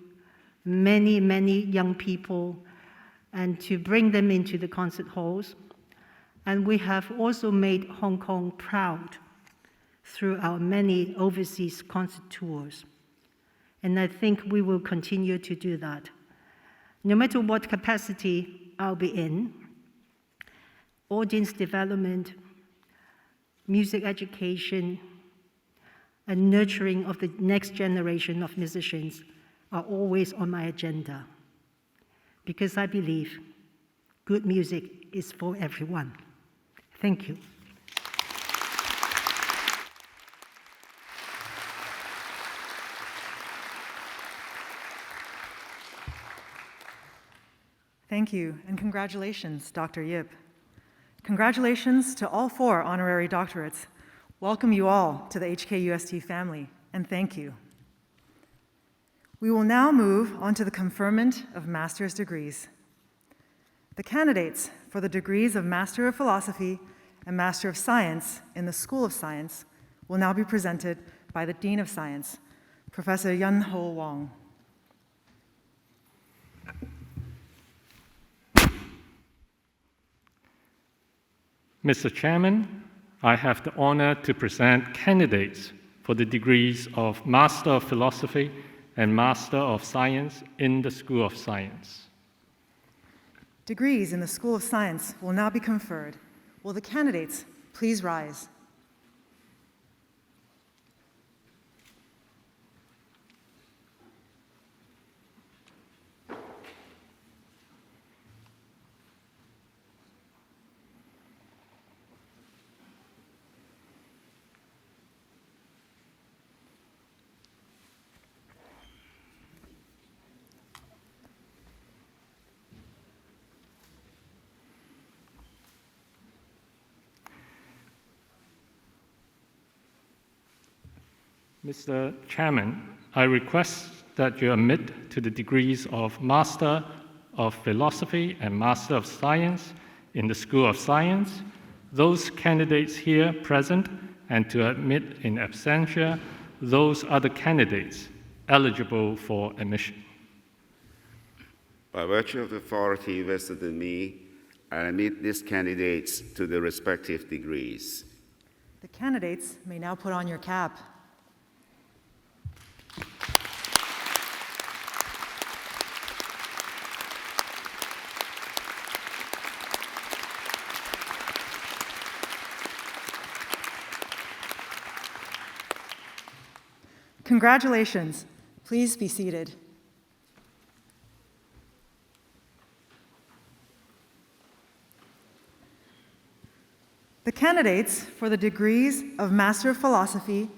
many, many young people and to bring them into the concert halls. And we have also made Hong Kong proud through our many overseas concert tours. And I think we will continue to do that. No matter what capacity I'll be in, audience development, music education, and nurturing of the next generation of musicians are always on my agenda, because I believe good music is for everyone. Thank you. Thank you, and congratulations, Dr. Yip. Congratulations to all 4 honorary doctorates. Welcome you all to the HKUST family, and thank you. We will now move on to the conferment of master's degrees. The candidates for the degrees of Master of Philosophy and Master of Science in the School of Science will now be presented by the Dean of Science, Professor Yun Ho Wong. Mr. Chairman, I have the honor to present candidates for the degrees of Master of Philosophy and Master of Science in the School of Science. Degrees in the School of Science will now be conferred. Will the candidates please rise? Mr. Chairman, I request that you admit to the degrees of Master of Philosophy and Master of Science in the School of Science those candidates here present and to admit in absentia those other candidates eligible for admission. By virtue of the authority vested in me, I admit these candidates to the respective degrees. The candidates may now put on your cap. Congratulations. Please be seated. The candidates for the degrees of Master of Philosophy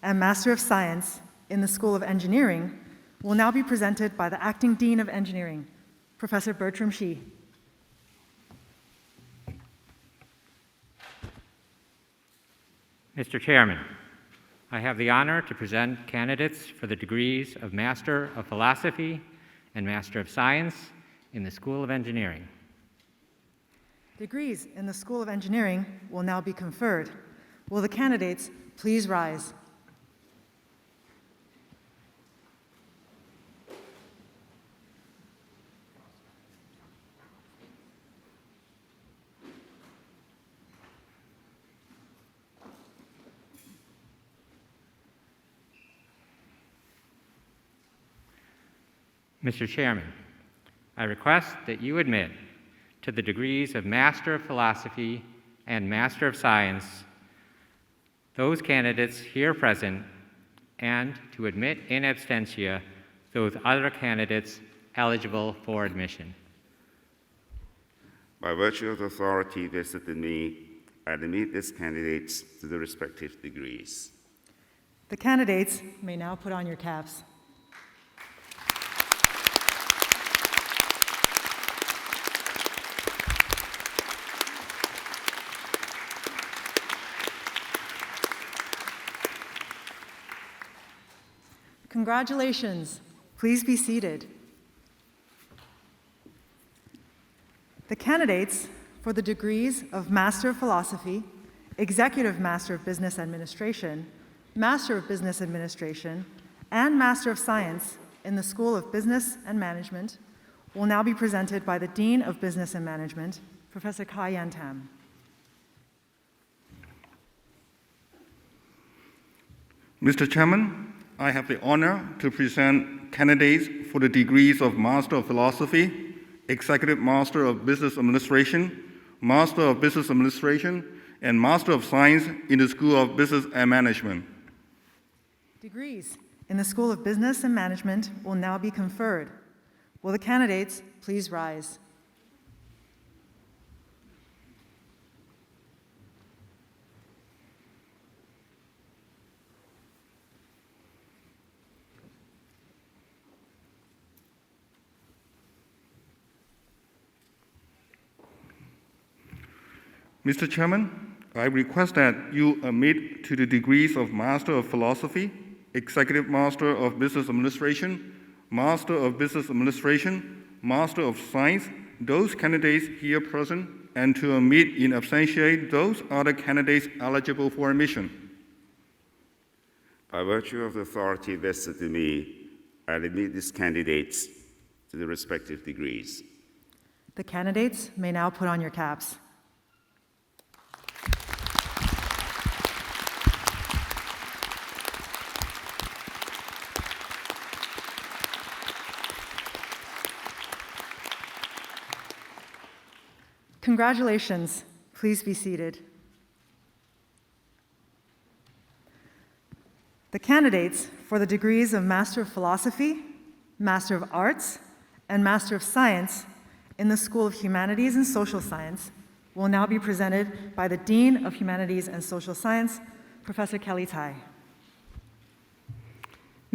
and Master of Science in the School of Engineering will now be presented by the Acting Dean of Engineering, Professor Bertram Shi. Mr. Chairman, I have the honor to present candidates for the degrees of Master of Philosophy and Master of Science in the School of Engineering. Degrees in the School of Engineering will now be conferred. Will the candidates please rise? Mr. Chairman, I request that you admit to the degrees of Master of Philosophy and Master of Science those candidates here present, and to admit in absentia those other candidates eligible for admission. By virtue of the authority vested in me, I admit these candidates to the respective degrees. The candidates may now put on your caps. Congratulations. Please be seated. The candidates for the degrees of Master of Philosophy, Executive Master of Business Administration, Master of Business Administration, and Master of Science in the School of Business and Management will now be presented by the Dean of Business and Management, Professor Kai-Yan Tam. Mr. Chairman, I have the honor to present candidates for the degrees of Master of Philosophy, Executive Master of Business Administration, Master of Business Administration, and Master of Science in the School of Business and Management. Degrees in the School of Business and Management will now be conferred. Will the candidates please rise? Mr. Chairman, I request that you admit to the degrees of Master of Philosophy, Executive Master of Business Administration, Master of Business Administration, Master of Science, those candidates here present, and to admit in absentia those other candidates eligible for admission. By virtue of the authority vested in me, I admit these candidates to the respective degrees. The candidates may now put on your caps. Congratulations. Please be seated. The candidates for the degrees of Master of Philosophy, Master of Arts, and Master of Science in the School of Humanities and Social Science will now be presented by the Dean of Humanities and Social Science, Professor Kelly Tai.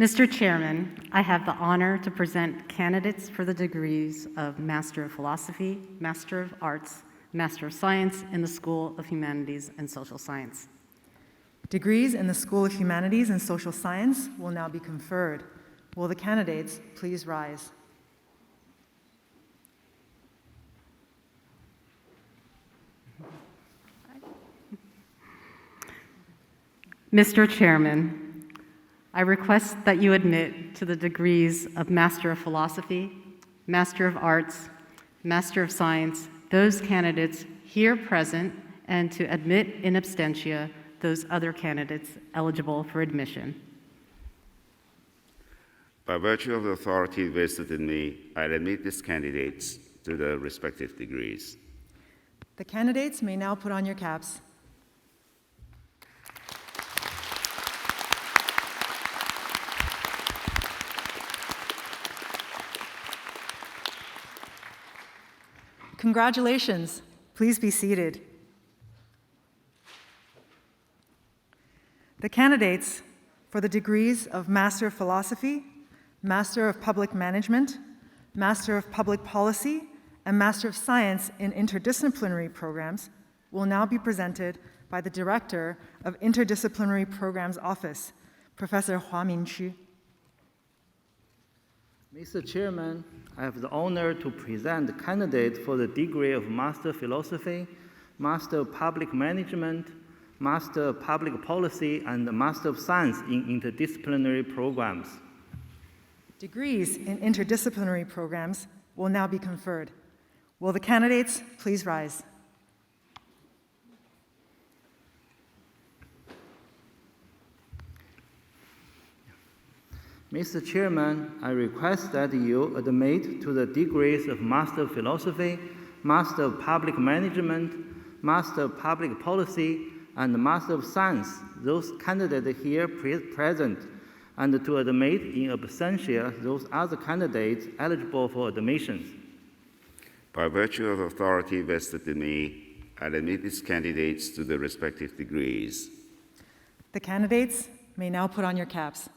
Mr. Chairman, I have the honor to present candidates for the degrees of Master of Philosophy, Master of Arts, Master of Science in the School of Humanities and Social Science. Degrees in the School of Humanities and Social Science will now be conferred. Will the candidates please rise? Mr. Chairman, I request that you admit to the degrees of Master of Philosophy, Master of Arts, Master of Science, those candidates here present, and to admit in absentia those other candidates eligible for admission. By virtue of the authority vested in me, I admit these candidates to their respective degrees. The candidates may now put on your caps. Congratulations. Please be seated. The candidates for the degrees of Master of Philosophy, Master of Public Management, Master of Public Policy, and Master of Science in Interdisciplinary Programs will now be presented by the Director of Interdisciplinary Programs Office, Professor Hua Minqu. Mr. Chairman, I have the honor to present the candidate for the degree of Master of Philosophy, Master of Public Management, Master of Public Policy, and Master of Science in Interdisciplinary Programs. Degrees in interdisciplinary programs will now be conferred. Will the candidates please rise? Mr. Chairman, I request that you admit to the degrees of Master of Philosophy, Master of Public Management, Master of Public Policy, and Master of Science those candidates here present, and to admit in absentia those other candidates eligible for admissions. By virtue of authority vested in me, I admit these candidates to their respective degrees. The candidates may now put on your caps.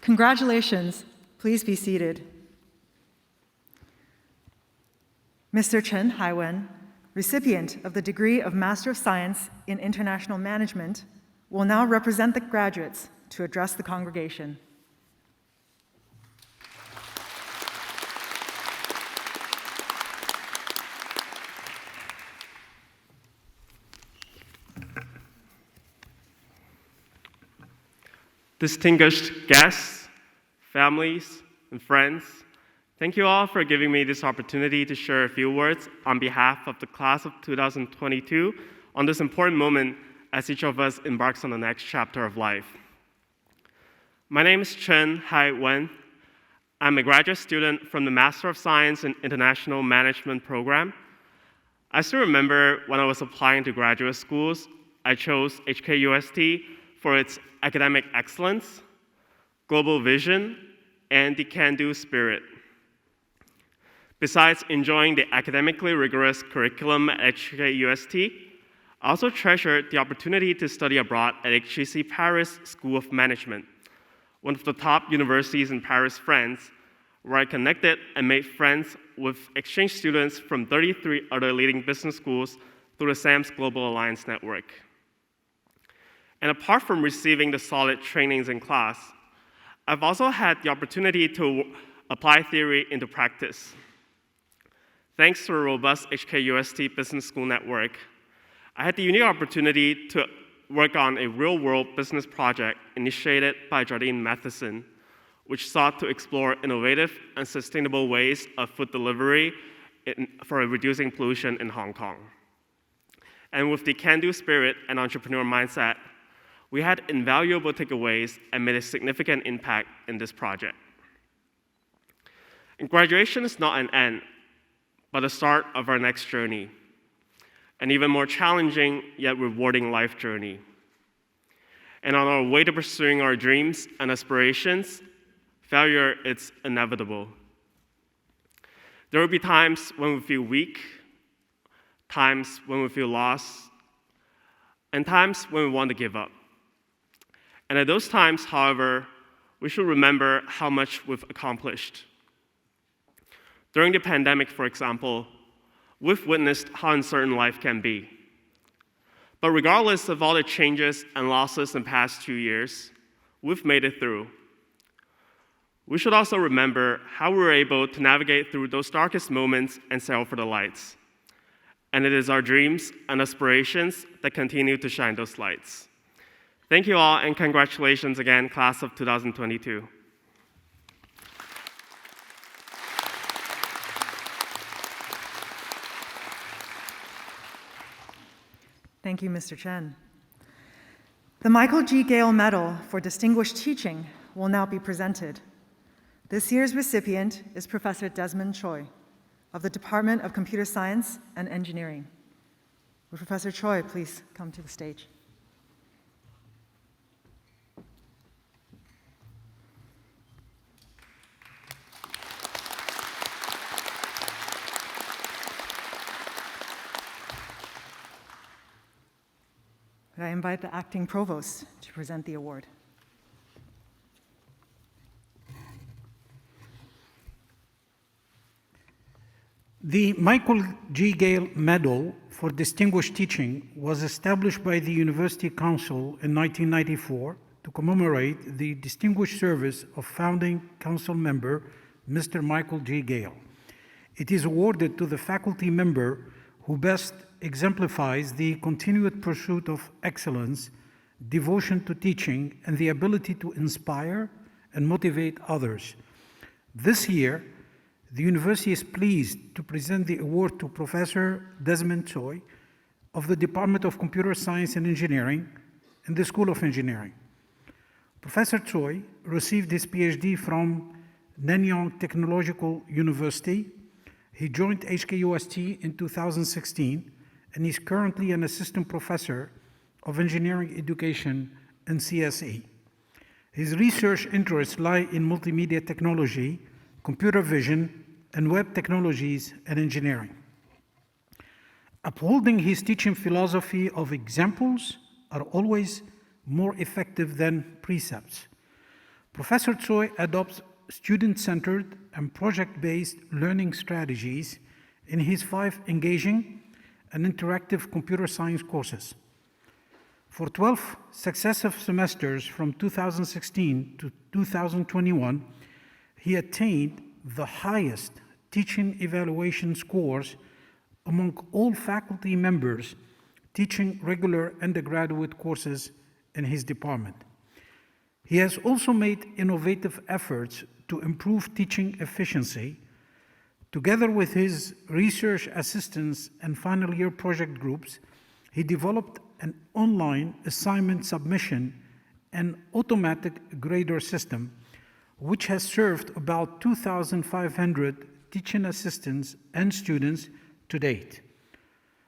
Congratulations. Please be seated. Mr. Chen Haiwen, recipient of the degree of Master of Science in International Management, will now represent the graduates to address the congregation. Distinguished guests, families, and friends, thank you all for giving me this opportunity to share a few words on behalf of the class of 2022 on this important moment as each of us embarks on the next chapter of life. My name is Chen Hai Wen. I'm a graduate student from the Master of Science in International Management program. I still remember when I was applying to graduate schools, I chose HKUST for its academic excellence, global vision, and the can-do spirit. Besides enjoying the academically rigorous curriculum at HKUST, I also treasured the opportunity to study abroad at HEC Paris School of Management, one of the top universities in Paris, France, where I connected and made friends with exchange students from 33 other leading business schools through the SAMS Global Alliance Network. And apart from receiving the solid trainings in class, I've also had the opportunity to apply theory into practice. Thanks to a robust HKUST Business School network, I had the unique opportunity to work on a real-world business project initiated by Jardine Matheson, which sought to explore innovative and sustainable ways of food delivery for reducing pollution in Hong Kong. And with the can-do spirit and entrepreneur mindset, we had invaluable takeaways and made a significant impact in this project. And graduation is not an end, but the start of our next journey, an even more challenging yet rewarding life journey. And on our way to pursuing our dreams and aspirations, failure is inevitable. There will be times when we feel weak, times when we feel lost, and times when we want to give up. And at those times, however, we should remember how much we've accomplished. During the pandemic, for example, we've witnessed how uncertain life can be. But regardless of all the changes and losses in the past 2 years, we've made it through. we should also remember how we were able to navigate through those darkest moments and sail for the lights. And it is our dreams and aspirations that continue to shine those lights. Thank you all, and congratulations again, class of 2022. Thank you, Mr. Chen. The Michael G. Gale Medal for Distinguished Teaching will now be presented. This year's recipient is Professor Desmond Choi of the Department of Computer Science and Engineering. Would Professor Choi please come to the stage? I invite the acting provost to present the award. The Michael G. Gale Medal for Distinguished Teaching was established by the University Council in 1994 to commemorate the distinguished service of founding council member, Mr. Michael G. Gale. It is awarded to the faculty member who best exemplifies the continued pursuit of excellence, devotion to teaching, and the ability to inspire and motivate others. This year, the university is pleased to present the award to Professor Desmond Choi of the Department of Computer Science and Engineering in the School of Engineering. Professor Choi received his PhD from Nanyang Technological University. He joined HKUST in 2016 and is currently an assistant professor of engineering education in CSE. His research interests lie in multimedia technology, computer vision, and web technologies and engineering. Upholding his teaching philosophy of examples are always more effective than precepts. Professor Choi adopts student-centered and project-based learning strategies in his 5 engaging and interactive computer science courses. For 12 successive semesters from 2016 to 2021, he attained the highest teaching evaluation scores among all faculty members teaching regular undergraduate courses in his department. He has also made innovative efforts to improve teaching efficiency. Together with his research assistants and final year project groups, he developed an online assignment submission and automatic grader system, which has served about 2,500 teaching assistants and students to date,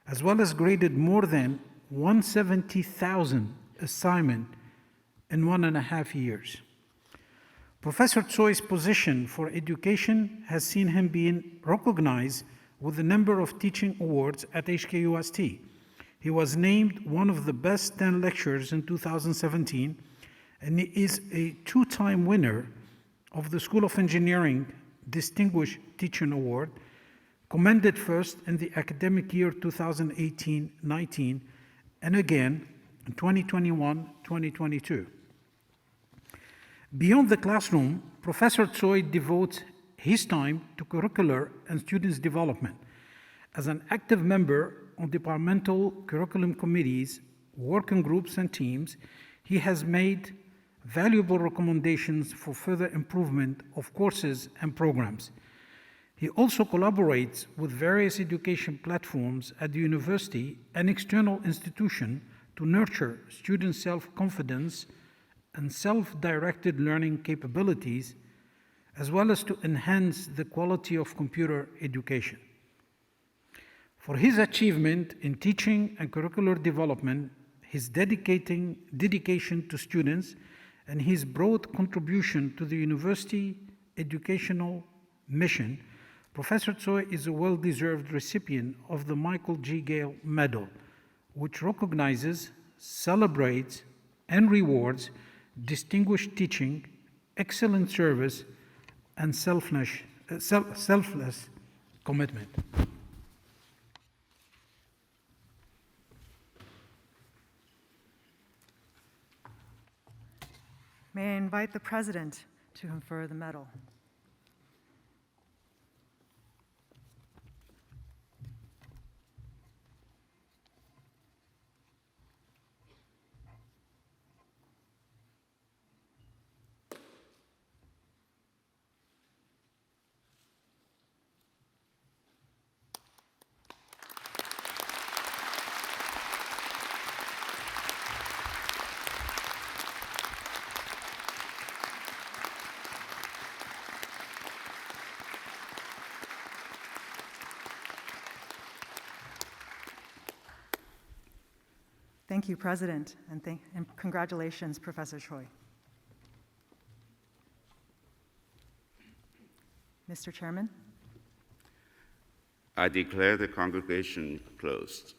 as well as graded more than 170,000 assignments in 1.5 years. Professor Choi's position for education has seen him being recognized with a number of teaching awards at HKUST. He was named one of the best 10 lecturers in 2017, and he is a 2-time winner of the School of Engineering Distinguished Teaching Award, commended first in the academic year 2018-19, and again in 2021-2022. Beyond the classroom, Professor Choi devotes his time to curricular and students' development. As an active member on departmental curriculum committees, working groups, and teams, he has made valuable recommendations for further improvement of courses and programs. He also collaborates with various education platforms at the university and external institutions to nurture student self-confidence and self-directed learning capabilities, as well as to enhance the quality of computer education. For his achievement in teaching and curricular development, his dedication to students, and his broad contribution to the university educational mission, Professor Choi is a well-deserved recipient of the Michael G. Gale Medal, which recognizes, celebrates, and rewards distinguished teaching, excellent service, and selfless commitment. May I invite the President to confer the medal. Thank you, President, and congratulations, Professor Choi. Mr. Chairman? I declare the congregation closed.